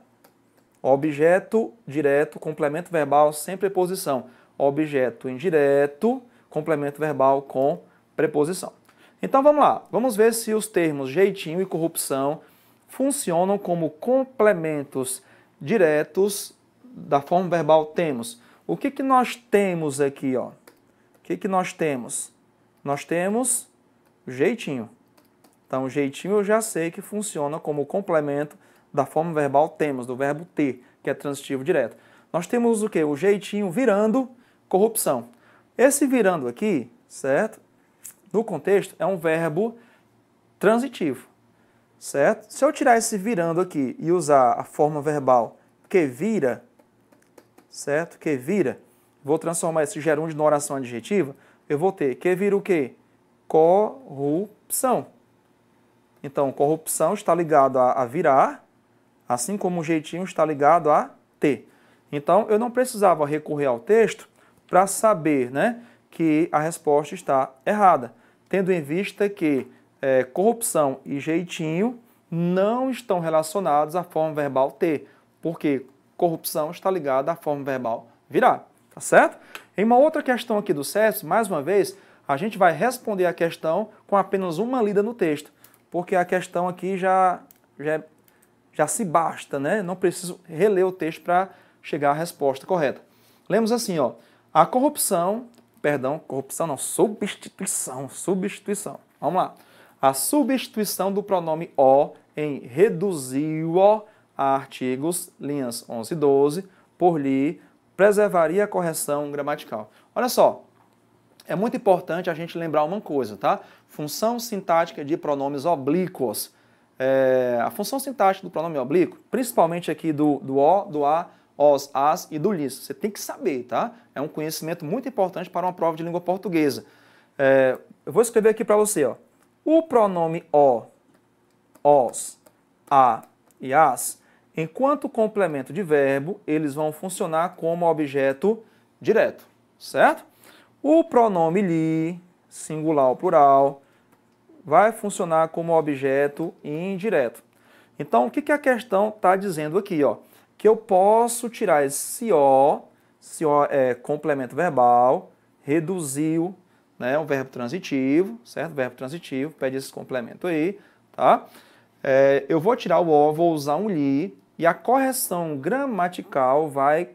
[SPEAKER 1] Objeto direto, complemento verbal sem preposição. Objeto indireto, complemento verbal com preposição. Então vamos lá, vamos ver se os termos jeitinho e corrupção funcionam como complementos diretos da forma verbal temos. O que nós temos aqui, ó? O que nós temos? Nós temos jeitinho. Então, o jeitinho eu já sei que funciona como complemento da forma verbal temos, do verbo ter, que é transitivo direto. Nós temos o quê? O jeitinho virando corrupção. Esse virando aqui, certo? No contexto, é um verbo transitivo, certo? Se eu tirar esse virando aqui e usar a forma verbal que vira, certo? Que vira, vou transformar esse gerúndio numa oração adjetiva, eu vou ter que vira o quê? Corrupção. Então, corrupção está ligado a virar, assim como o jeitinho está ligado a ter. Então, eu não precisava recorrer ao texto para saber, né, que a resposta está errada, tendo em vista que corrupção e jeitinho não estão relacionados à forma verbal ter, porque corrupção está ligada à forma verbal virar, tá certo? Em uma outra questão aqui do CES, mais uma vez, a gente vai responder a questão com apenas uma lida no texto, porque a questão aqui já se basta, né? Não preciso reler o texto para chegar à resposta correta. Lemos assim, ó, substituição. Vamos lá. A substituição do pronome o em reduziu-o a artigos, linhas 11 e 12, por li, preservaria a correção gramatical. Olha só, é muito importante a gente lembrar uma coisa, tá? Função sintática de pronomes oblíquos. A função sintática do pronome oblíquo, principalmente aqui do o, do a, os, as e do lis. Você tem que saber, tá? É um conhecimento muito importante para uma prova de língua portuguesa. Eu vou escrever aqui para você, ó. O pronome o, os, a e as, enquanto complemento de verbo, eles vão funcionar como objeto direto, certo? O pronome li, singular ou plural, vai funcionar como objeto indireto. Então, o que a questão está dizendo aqui, ó? Que eu posso tirar esse o é complemento verbal, reduziu, né, um verbo transitivo, certo? Verbo transitivo, pede esse complemento aí, tá? Eu vou tirar o o, vou usar um li, e a correção gramatical vai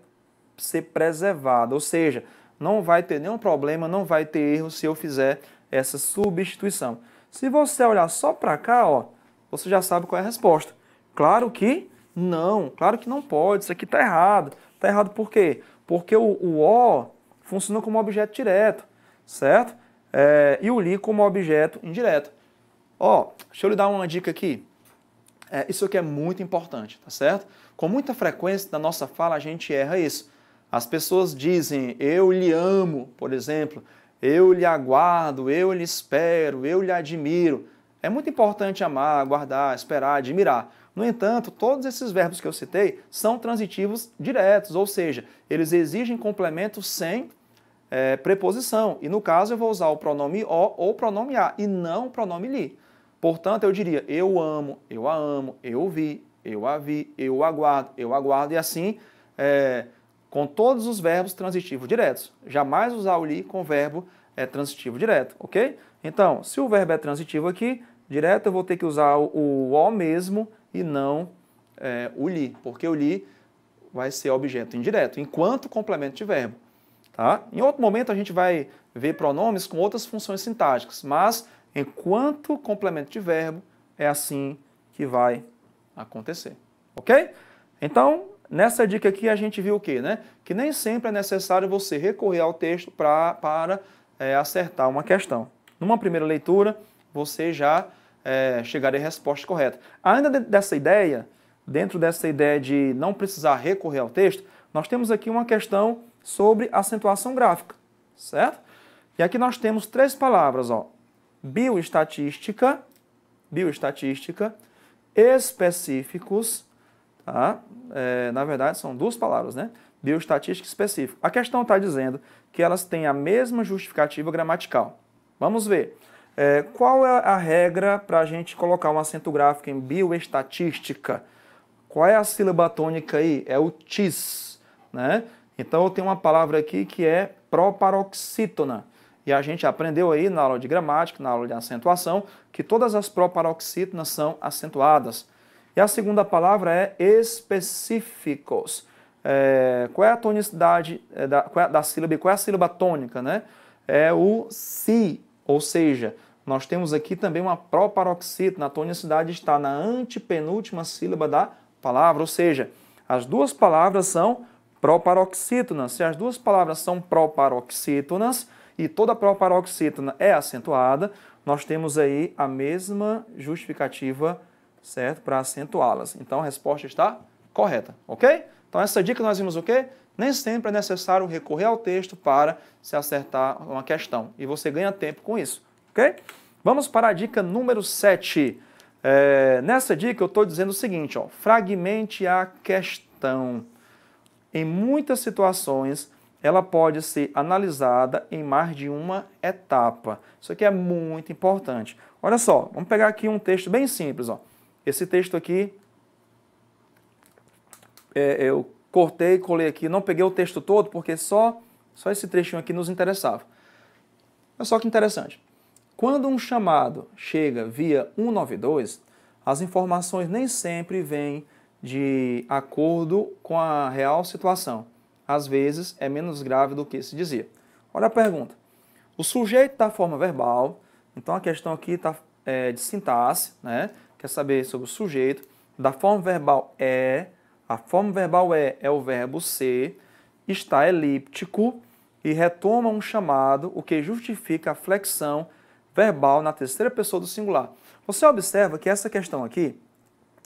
[SPEAKER 1] ser preservada, ou seja, não vai ter nenhum problema, não vai ter erro se eu fizer essa substituição. Se você olhar só para cá, ó, você já sabe qual é a resposta. Claro que não pode, isso aqui está errado. Está errado por quê? Porque o o funciona como objeto direto, certo? E o li como objeto indireto. Ó, deixa eu lhe dar uma dica aqui. Isso aqui é muito importante, tá certo? Com muita frequência na nossa fala a gente erra isso. As pessoas dizem, eu lhe amo, por exemplo, eu lhe aguardo, eu lhe espero, eu lhe admiro. É muito importante amar, aguardar, esperar, admirar. No entanto, todos esses verbos que eu citei são transitivos diretos, ou seja, eles exigem complemento sem preposição. E no caso eu vou usar o pronome o ou o pronome a e não o pronome li. Portanto, eu diria eu amo, eu a amo, eu vi, eu a vi, eu aguardo e assim com todos os verbos transitivos diretos. Jamais usar o li com verbo transitivo direto, ok? Então, se o verbo é transitivo aqui, direto, eu vou ter que usar o mesmo e não o li, porque o li vai ser objeto indireto, enquanto complemento de verbo. Tá? Em outro momento a gente vai ver pronomes com outras funções sintáticas, mas enquanto complemento de verbo, é assim que vai acontecer, ok? Então, nessa dica aqui a gente viu o quê, né? Que nem sempre é necessário você recorrer ao texto para acertar uma questão. Numa primeira leitura, você já chegaria à resposta correta. Ainda dentro dessa ideia de não precisar recorrer ao texto, nós temos aqui uma questão sobre acentuação gráfica, certo? E aqui nós temos 3 palavras, ó. Bioestatística, específicos, tá? Na verdade são 2 palavras, né? Bioestatística e específico. A questão está dizendo que elas têm a mesma justificativa gramatical. Vamos ver. Qual é a regra para a gente colocar um acento gráfico em bioestatística? Qual é a sílaba tônica aí? É o tis, né? Então eu tenho uma palavra aqui que é proparoxítona. E a gente aprendeu aí na aula de gramática, na aula de acentuação, que todas as proparoxítonas são acentuadas. E a segunda palavra é específicos. Qual é a tonicidade da sílaba e qual é a sílaba tônica, né? É o si, ou seja, nós temos aqui também uma proparoxítona. A tonicidade está na antepenúltima sílaba da palavra, ou seja, as 2 palavras são proparoxítonas. Se as 2 palavras são proparoxítonas e toda proparoxítona é acentuada, nós temos aí a mesma justificativa, certo, para acentuá-las. Então a resposta está correta, ok? Então essa dica nós vimos o quê? Nem sempre é necessário recorrer ao texto para se acertar uma questão. E você ganha tempo com isso, ok? Vamos para a dica número 7. Nessa dica eu estou dizendo o seguinte, ó, fragmente a questão. Em muitas situações, ela pode ser analisada em mais de uma etapa. Isso aqui é muito importante. Olha só, vamos pegar aqui um texto bem simples, ó. Esse texto aqui, eu cortei, colei aqui, não peguei o texto todo, porque só esse trechinho aqui nos interessava. Olha só que interessante. Quando um chamado chega via 192, as informações nem sempre vêm de acordo com a real situação. Às vezes é menos grave do que se dizia. Olha a pergunta. O sujeito da forma verbal, então a questão aqui está de sintaxe, né? Quer saber sobre o sujeito. Da forma verbal a forma verbal é o verbo ser, está elíptico e retoma um chamado, o que justifica a flexão verbal na terceira pessoa do singular. Você observa que essa questão aqui,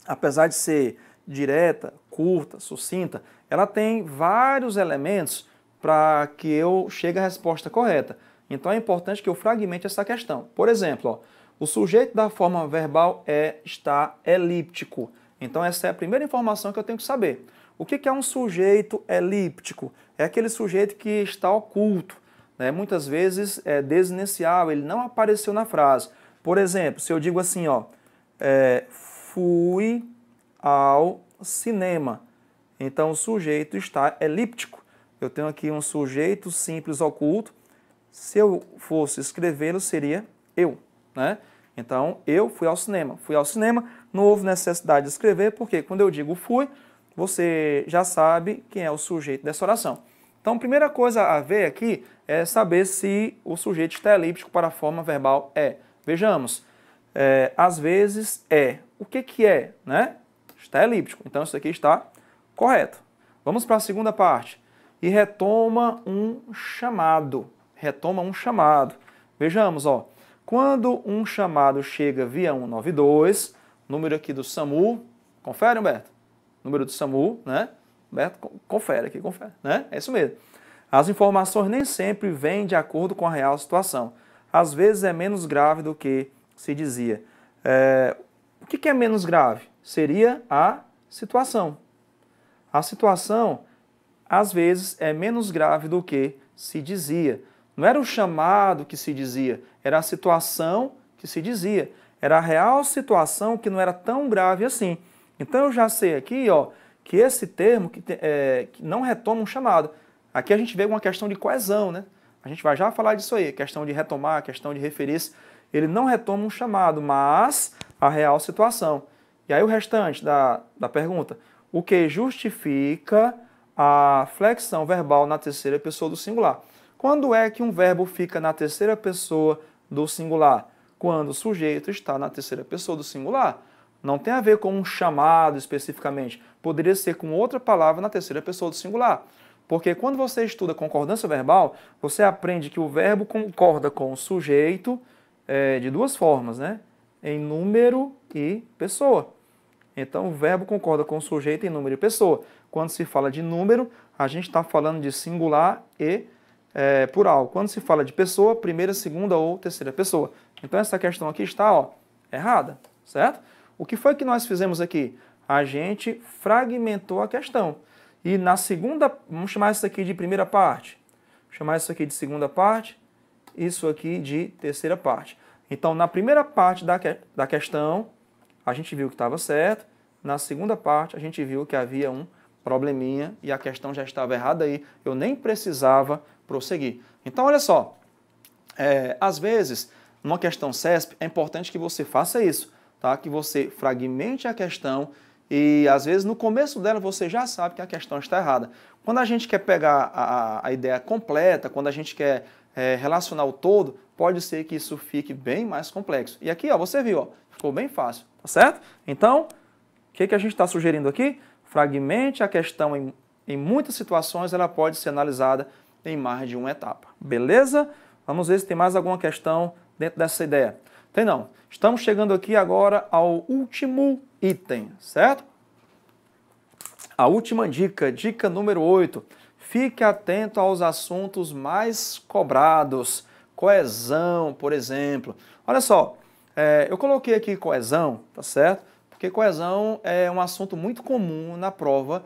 [SPEAKER 1] apesar de ser direta, curta, sucinta, ela tem vários elementos para que eu chegue à resposta correta. Então é importante que eu fragmente essa questão. Por exemplo, ó, o sujeito da forma verbal está elíptico. Então essa é a primeira informação que eu tenho que saber. O que é um sujeito elíptico? É aquele sujeito que está oculto, né? Muitas vezes é desinicial, ele não apareceu na frase. Por exemplo, se eu digo assim, ó, fui ao cinema. Então o sujeito está elíptico. Eu tenho aqui um sujeito simples oculto. Se eu fosse escrevê-lo, seria eu, né? Então, eu fui ao cinema. Fui ao cinema, não houve necessidade de escrever, porque quando eu digo fui, você já sabe quem é o sujeito dessa oração. Então, a primeira coisa a ver aqui é saber se o sujeito está elíptico para a forma verbal é. Vejamos, às vezes é. O que é, né? Está elíptico. Então, isso aqui está correto. Vamos para a segunda parte. E retoma um chamado. Retoma um chamado. Vejamos, ó. Quando um chamado chega via 192, número aqui do SAMU, confere, Humberto? Número do SAMU, né? Humberto, confere aqui, confere, né? É isso mesmo. As informações nem sempre vêm de acordo com a real situação. Às vezes é menos grave do que se dizia. O que é menos grave? Seria a situação. A situação, às vezes, é menos grave do que se dizia. Não era o chamado que se dizia, era a situação que se dizia. Era a real situação que não era tão grave assim. Então eu já sei aqui, ó, que esse termo que não retoma um chamado. Aqui a gente vê uma questão de coesão, né? A gente vai já falar disso aí, questão de retomar, questão de referir-se. Ele não retoma um chamado, mas a real situação. E aí o restante da pergunta, o que justifica a flexão verbal na terceira pessoa do singular? Quando é que um verbo fica na terceira pessoa do singular? Quando o sujeito está na terceira pessoa do singular. Não tem a ver com um chamado especificamente. Poderia ser com outra palavra na terceira pessoa do singular. Porque quando você estuda concordância verbal, você aprende que o verbo concorda com o sujeito de duas formas, né? Em número e pessoa. Então, o verbo concorda com o sujeito em número e pessoa. Quando se fala de número, a gente está falando de singular e plural. Quando se fala de pessoa, primeira, segunda ou terceira pessoa. Então, essa questão aqui está errada, certo? O que foi que nós fizemos aqui? A gente fragmentou a questão. E na segunda, vamos chamar isso aqui de primeira parte. Vou chamar isso aqui de segunda parte, isso aqui de terceira parte. Então, na primeira parte da questão, a gente viu que estava certo. Na segunda parte, a gente viu que havia um probleminha e a questão já estava errada aí. Eu nem precisava prosseguir. Então, olha só. Às vezes, numa questão CESP, é importante que você faça isso, tá? Que você fragmente a questão e, às vezes, no começo dela, você já sabe que a questão está errada. Quando a gente quer pegar a ideia completa, quando a gente quer relacionar o todo, pode ser que isso fique bem mais complexo. E aqui, você viu, ficou bem fácil, tá certo? Então, o que a gente está sugerindo aqui? Fragmente a questão em muitas situações, ela pode ser analisada em mais de uma etapa. Beleza? Vamos ver se tem mais alguma questão dentro dessa ideia. Tem não. Estamos chegando aqui agora ao último item, certo? A última dica, dica número 8. Fique atento aos assuntos mais cobrados. Coesão, por exemplo. Olha só, eu coloquei aqui coesão, tá certo? Porque coesão é um assunto muito comum na prova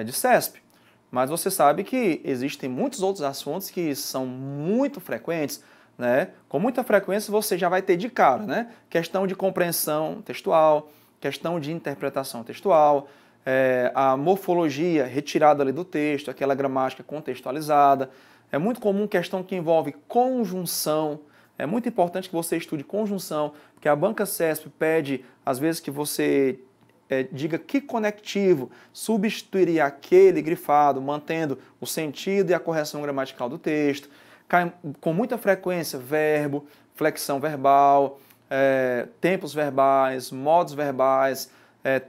[SPEAKER 1] de CESP. Mas você sabe que existem muitos outros assuntos que são muito frequentes, né? Com muita frequência você já vai ter de cara, né? Questão de compreensão textual, questão de interpretação textual, a morfologia retirada ali do texto, aquela gramática contextualizada. É muito comum questão que envolve conjunção. É muito importante que você estude conjunção, porque a banca CESP pede, às vezes, que você diga que conectivo substituiria aquele grifado, mantendo o sentido e a correção gramatical do texto. Cai com muita frequência verbo, flexão verbal, tempos verbais, modos verbais,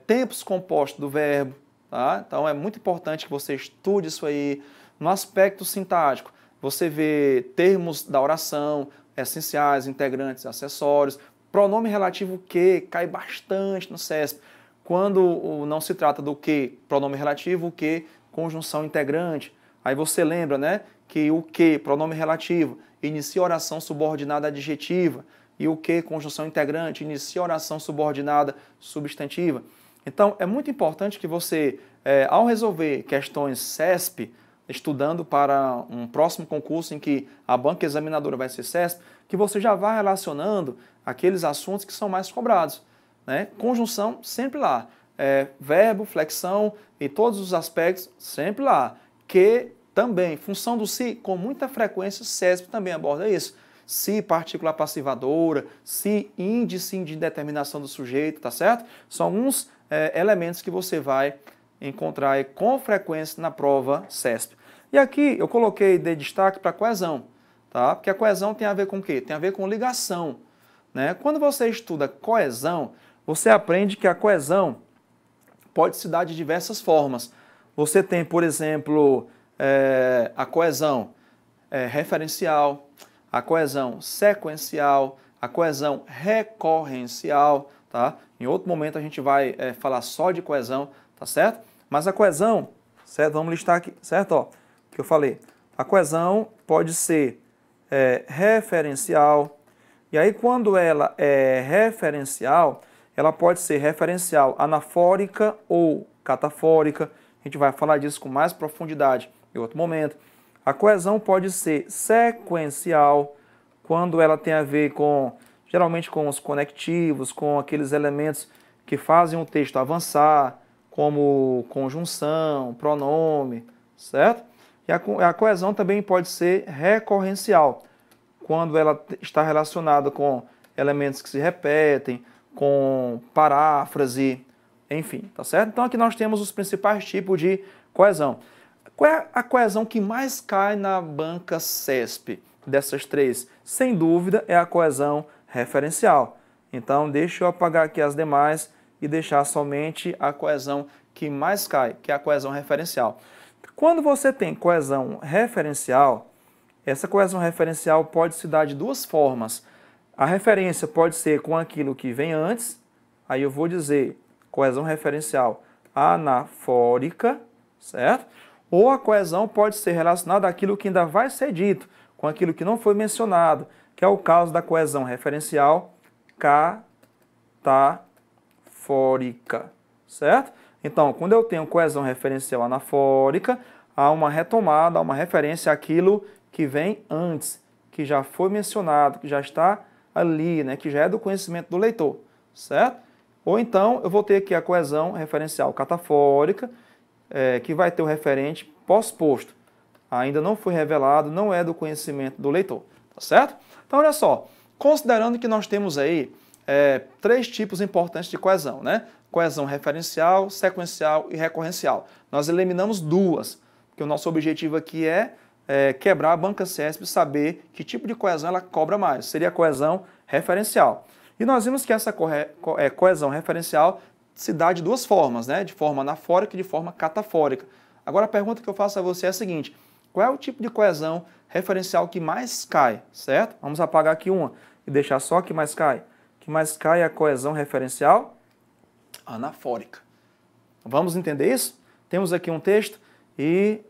[SPEAKER 1] tempos compostos do verbo. Tá? Então é muito importante que você estude isso aí. No aspecto sintático, você vê termos da oração, essenciais, integrantes, acessórios. Pronome relativo que cai bastante no CESP. Quando não se trata do que, pronome relativo, o que, conjunção integrante. Aí você lembra, né, que o que, pronome relativo, inicia oração subordinada adjetiva. E o que, conjunção integrante, inicia oração subordinada substantiva. Então, é muito importante que você, ao resolver questões CESP, estudando para um próximo concurso em que a banca examinadora vai ser CESP, que você já vá relacionando aqueles assuntos que são mais cobrados. Né? Conjunção, sempre lá. Verbo, flexão e todos os aspectos, sempre lá. Que também, função do se, com muita frequência, o CESP também aborda isso. Se, partícula passivadora, se, índice de determinação do sujeito, tá certo? São alguns elementos que você vai encontrar com frequência na prova CESP. E aqui eu coloquei de destaque para a coesão, tá? Porque a coesão tem a ver com o quê? Tem a ver com ligação. Né? Quando você estuda coesão, você aprende que a coesão pode se dar de diversas formas. Você tem, por exemplo, a coesão referencial, a coesão sequencial, a coesão recorrencial, tá? Em outro momento a gente vai falar só de coesão, tá certo? Mas a coesão, certo? Vamos listar aqui, certo? Ó, que eu falei. A coesão pode ser referencial, e aí quando ela é referencial, ela pode ser referencial anafórica ou catafórica. A gente vai falar disso com mais profundidade em outro momento. A coesão pode ser sequencial, quando ela tem a ver com, geralmente com os conectivos, com aqueles elementos que fazem o texto avançar, como conjunção, pronome, certo? E a coesão também pode ser recorrencial, quando ela está relacionada com elementos que se repetem, com paráfrase, enfim, tá certo? Então aqui nós temos os principais tipos de coesão. Qual é a coesão que mais cai na banca CESP dessas três? Sem dúvida é a coesão referencial. Então deixa eu apagar aqui as demais e deixar somente a coesão que mais cai, que é a coesão referencial. Quando você tem coesão referencial, essa coesão referencial pode se dar de duas formas. A referência pode ser com aquilo que vem antes, aí eu vou dizer coesão referencial anafórica, certo? Ou a coesão pode ser relacionada àquilo que ainda vai ser dito, com aquilo que não foi mencionado, que é o caso da coesão referencial catafórica, certo? Então, quando eu tenho coesão referencial anafórica, há uma retomada, há uma referência àquilo que vem antes, que já foi mencionado, que já está ali, né, que já é do conhecimento do leitor, certo? Ou então, eu vou ter aqui a coesão referencial catafórica, que vai ter o referente pós-posto. Ainda não foi revelado, não é do conhecimento do leitor, tá certo? Então, olha só, considerando que nós temos aí 3 tipos importantes de coesão, né? Coesão referencial, sequencial e recorrencial. Nós eliminamos 2, porque o nosso objetivo aqui é quebrar a banca CESP e saber que tipo de coesão ela cobra mais. Seria a coesão referencial. E nós vimos que essa coesão referencial se dá de 2 formas, né? De forma anafórica e de forma catafórica. Agora a pergunta que eu faço a você é a seguinte: qual é o tipo de coesão referencial que mais cai, certo? Vamos apagar aqui uma e deixar só a que mais cai. Que mais cai é a coesão referencial anafórica. Vamos entender isso? Temos aqui um texto e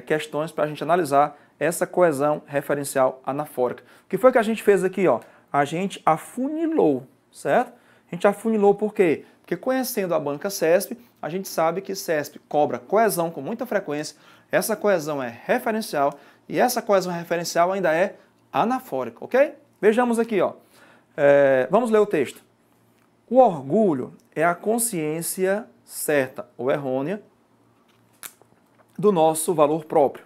[SPEAKER 1] questões para a gente analisar essa coesão referencial anafórica. O que foi que a gente fez aqui? Ó? A gente afunilou, certo? A gente afunilou por quê? Porque conhecendo a banca CESP, a gente sabe que CESP cobra coesão com muita frequência, essa coesão é referencial e essa coesão referencial ainda é anafórica, ok? Vejamos aqui, ó. Vamos ler o texto. O orgulho é a consciência certa ou errônea do nosso valor próprio.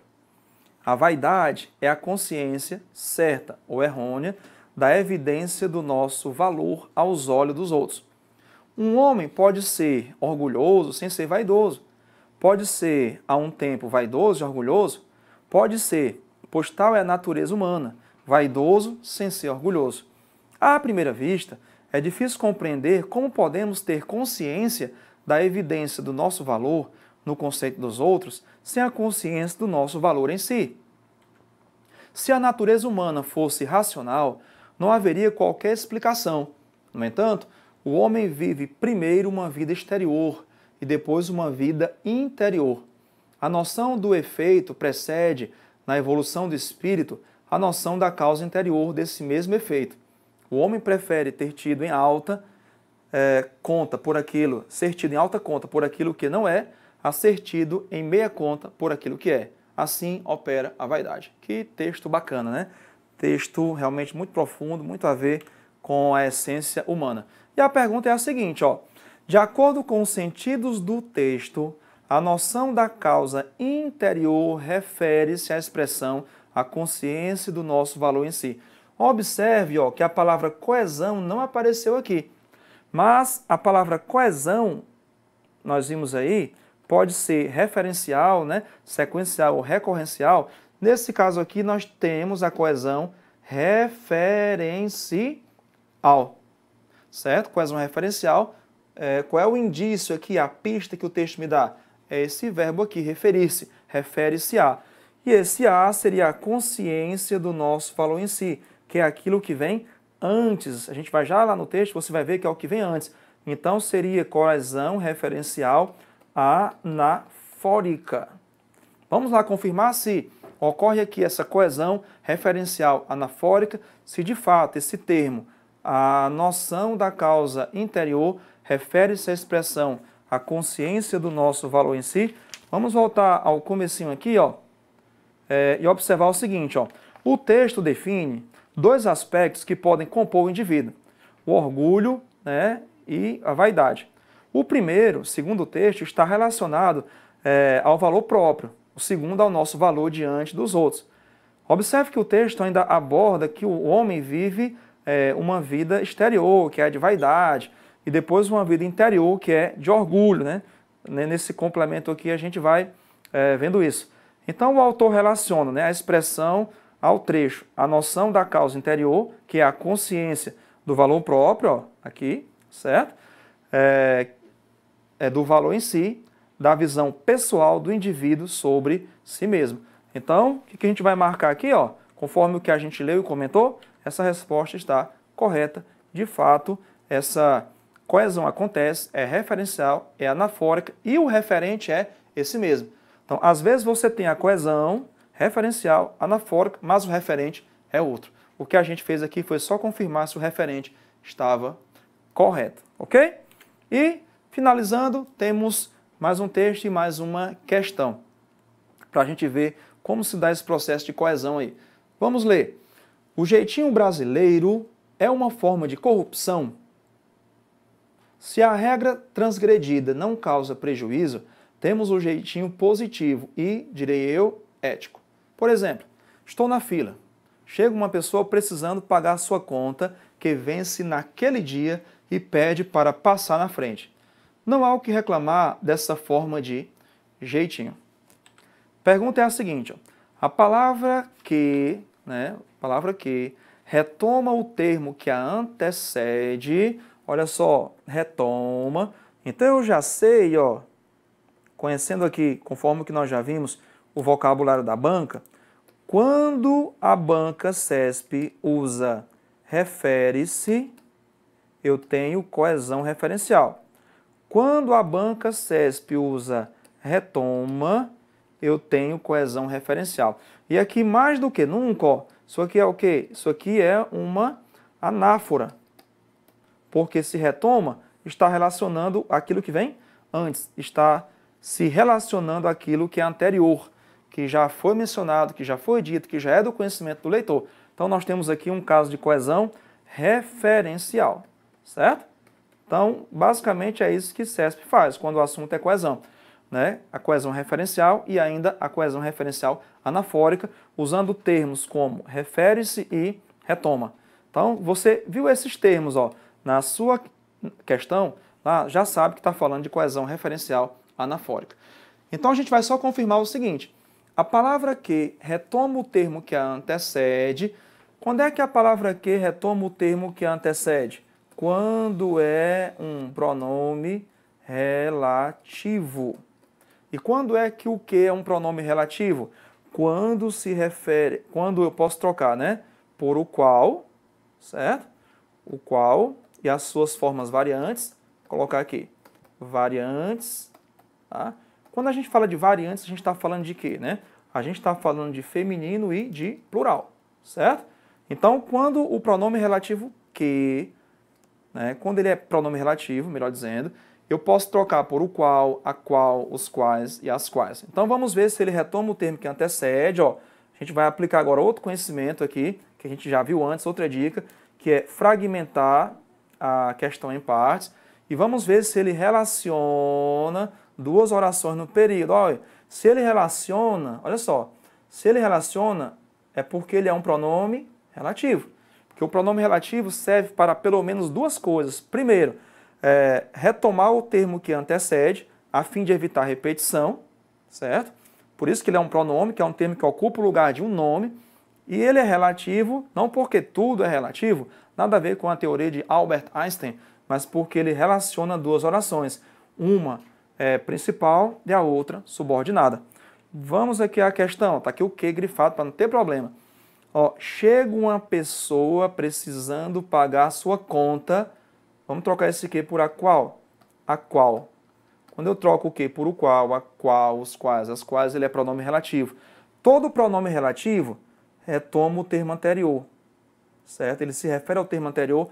[SPEAKER 1] A vaidade é a consciência certa ou errônea da evidência do nosso valor aos olhos dos outros. Um homem pode ser orgulhoso sem ser vaidoso. Pode ser, a um tempo, vaidoso e orgulhoso. Pode ser, pois tal é a natureza humana, vaidoso sem ser orgulhoso. À primeira vista, é difícil compreender como podemos ter consciência da evidência do nosso valor no conceito dos outros sem a consciência do nosso valor em si. Se a natureza humana fosse racional, não haveria qualquer explicação. No entanto, o homem vive primeiro uma vida exterior e depois uma vida interior. A noção do efeito precede, na evolução do espírito, a noção da causa interior desse mesmo efeito. O homem prefere ter tido em alta conta por aquilo, ser tido em alta conta por aquilo que não é, a ser tido em meia conta por aquilo que é. Assim opera a vaidade. Que texto bacana, né? Texto realmente muito profundo, muito a ver com a essência humana. E a pergunta é a seguinte, ó. De acordo com os sentidos do texto, a noção da causa interior refere-se à expressão, à consciência do nosso valor em si. Observe, ó, que a palavra coesão não apareceu aqui. Mas a palavra coesão, nós vimos aí, pode ser referencial, né, sequencial ou recorrencial. Nesse caso aqui, nós temos a coesão referencial, certo? Coesão referencial. Qual é o indício aqui, a pista que o texto me dá? É esse verbo aqui, referir-se, refere-se a. E esse a seria a consciência do nosso valor em si, que é aquilo que vem antes. A gente vai já lá no texto, você vai ver que é o que vem antes. Então, seria coesão referencial anafórica. Vamos lá confirmar se ocorre aqui essa coesão referencial anafórica, se de fato esse termo, a noção da causa interior, refere-se à expressão, a consciência do nosso valor em si. Vamos voltar ao comecinho aqui, ó, e observar o seguinte, ó. O texto define 2 aspectos que podem compor o indivíduo, o orgulho, né, e a vaidade. O primeiro, segundo o texto, está relacionado ao valor próprio, o segundo ao nosso valor diante dos outros. Observe que o texto ainda aborda que o homem vive uma vida exterior, que é de vaidade, e depois uma vida interior, que é de orgulho, né? Nesse complemento aqui a gente vai vendo isso. Então o autor relaciona, né, a expressão ao trecho, a noção da causa interior, que é a consciência do valor próprio, ó, aqui, certo? Do valor em si, da visão pessoal do indivíduo sobre si mesmo. Então, o que a gente vai marcar aqui, ó? Conforme o que a gente leu e comentou, essa resposta está correta. De fato, essa coesão acontece, é referencial, é anafórica e o referente é esse mesmo. Então, às vezes você tem a coesão referencial, anafórica, mas o referente é outro. O que a gente fez aqui foi só confirmar se o referente estava correto, ok? E, finalizando, temos mais um texto e mais uma questão, para a gente ver como se dá esse processo de coesão aí. Vamos ler. O jeitinho brasileiro é uma forma de corrupção? Se a regra transgredida não causa prejuízo, temos o jeitinho positivo e, direi eu, ético. Por exemplo, estou na fila. Chega uma pessoa precisando pagar sua conta que vence naquele dia e pede para passar na frente. Não há o que reclamar dessa forma de jeitinho. Pergunta é a seguinte, ó. A palavra que retoma o termo que a antecede, olha só, retoma. Então eu já sei, ó, conhecendo aqui, conforme que nós já vimos, o vocabulário da banca, quando a banca CESP usa refere-se, eu tenho coesão referencial. Quando a banca CESP usa retoma, eu tenho coesão referencial. E aqui, mais do que nunca, ó, isso aqui é o quê? Isso aqui é uma anáfora. Porque se retoma, está relacionando aquilo que vem antes, está se relacionando àquilo que é anterior, que já foi mencionado, que já foi dito, que já é do conhecimento do leitor. Então, nós temos aqui um caso de coesão referencial, certo? Então, basicamente é isso que CESP faz quando o assunto é coesão, né? A coesão referencial e ainda a coesão referencial anafórica, usando termos como refere-se e retoma. Então, você viu esses termos, ó, na sua questão, lá já sabe que está falando de coesão referencial anafórica. Então, a gente vai só confirmar o seguinte, a palavra que retoma o termo que a antecede, quando é que a palavra que retoma o termo que a antecede? Quando é um pronome relativo. E quando é que o que é um pronome relativo? Quando se refere, quando eu posso trocar, né? Por o qual, certo? O qual e as suas formas variantes, vou colocar aqui, variantes, tá? Quando a gente fala de variantes, a gente está falando de quê, né? A gente está falando de feminino e de plural, certo? Então, quando o pronome relativo que, né, quando ele é pronome relativo, melhor dizendo, eu posso trocar por o qual, a qual, os quais e as quais. Então, vamos ver se ele retoma o termo que antecede. Ó. A gente vai aplicar agora outro conhecimento aqui, que a gente já viu antes, outra dica, que é fragmentar a questão em partes. E vamos ver se ele relaciona duas orações no período. Olha, se ele relaciona, olha só, se ele relaciona, é porque ele é um pronome relativo. Porque o pronome relativo serve para pelo menos duas coisas. Primeiro, retomar o termo que antecede, a fim de evitar repetição, certo? Por isso que ele é um pronome, que é um termo que ocupa o lugar de um nome, e ele é relativo, não porque tudo é relativo, nada a ver com a teoria de Albert Einstein, mas porque ele relaciona duas orações, uma principal e a outra subordinada. Vamos aqui à questão, está aqui o que grifado para não ter problema. Ó, chega uma pessoa precisando pagar a sua conta. Vamos trocar esse que por a qual? A qual. Quando eu troco o que por o qual, a qual, os quais, as quais, ele é pronome relativo. Todo pronome relativo retoma o termo anterior, certo? Ele se refere ao termo anterior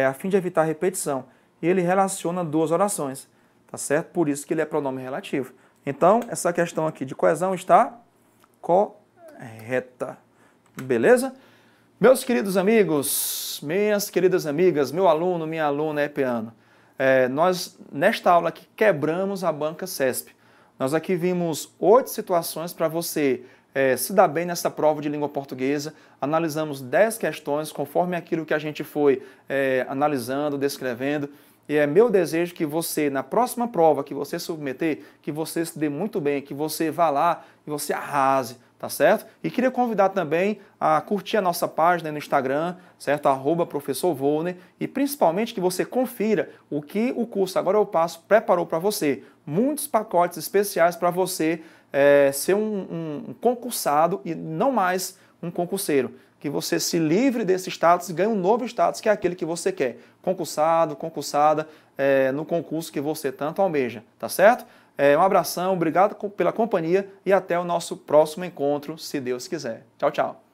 [SPEAKER 1] a fim de evitar repetição. E ele relaciona duas orações, tá certo? Por isso que ele é pronome relativo. Então, essa questão aqui de coesão está correta. Beleza? Meus queridos amigos, minhas queridas amigas, meu aluno, minha aluna EPEANO, nós, nesta aula aqui, quebramos a banca CESP. Nós aqui vimos 8 situações para você se dar bem nessa prova de língua portuguesa. Analisamos 10 questões, conforme aquilo que a gente foi analisando, descrevendo. E é meu desejo que você, na próxima prova que você submeter, que você se dê muito bem, que você vá lá e você arrase, tá certo? E queria convidar também a curtir a nossa página no Instagram, certo? @professorvolner, e principalmente que você confira o que o curso Agora Eu Passo preparou para você. Muitos pacotes especiais para você ser um concursado e não mais um concurseiro, que você se livre desse status e ganhe um novo status, que é aquele que você quer. Concursado, concursada, no concurso que você tanto almeja, tá certo? Um abração, obrigado pela companhia e até o nosso próximo encontro, se Deus quiser. Tchau, tchau.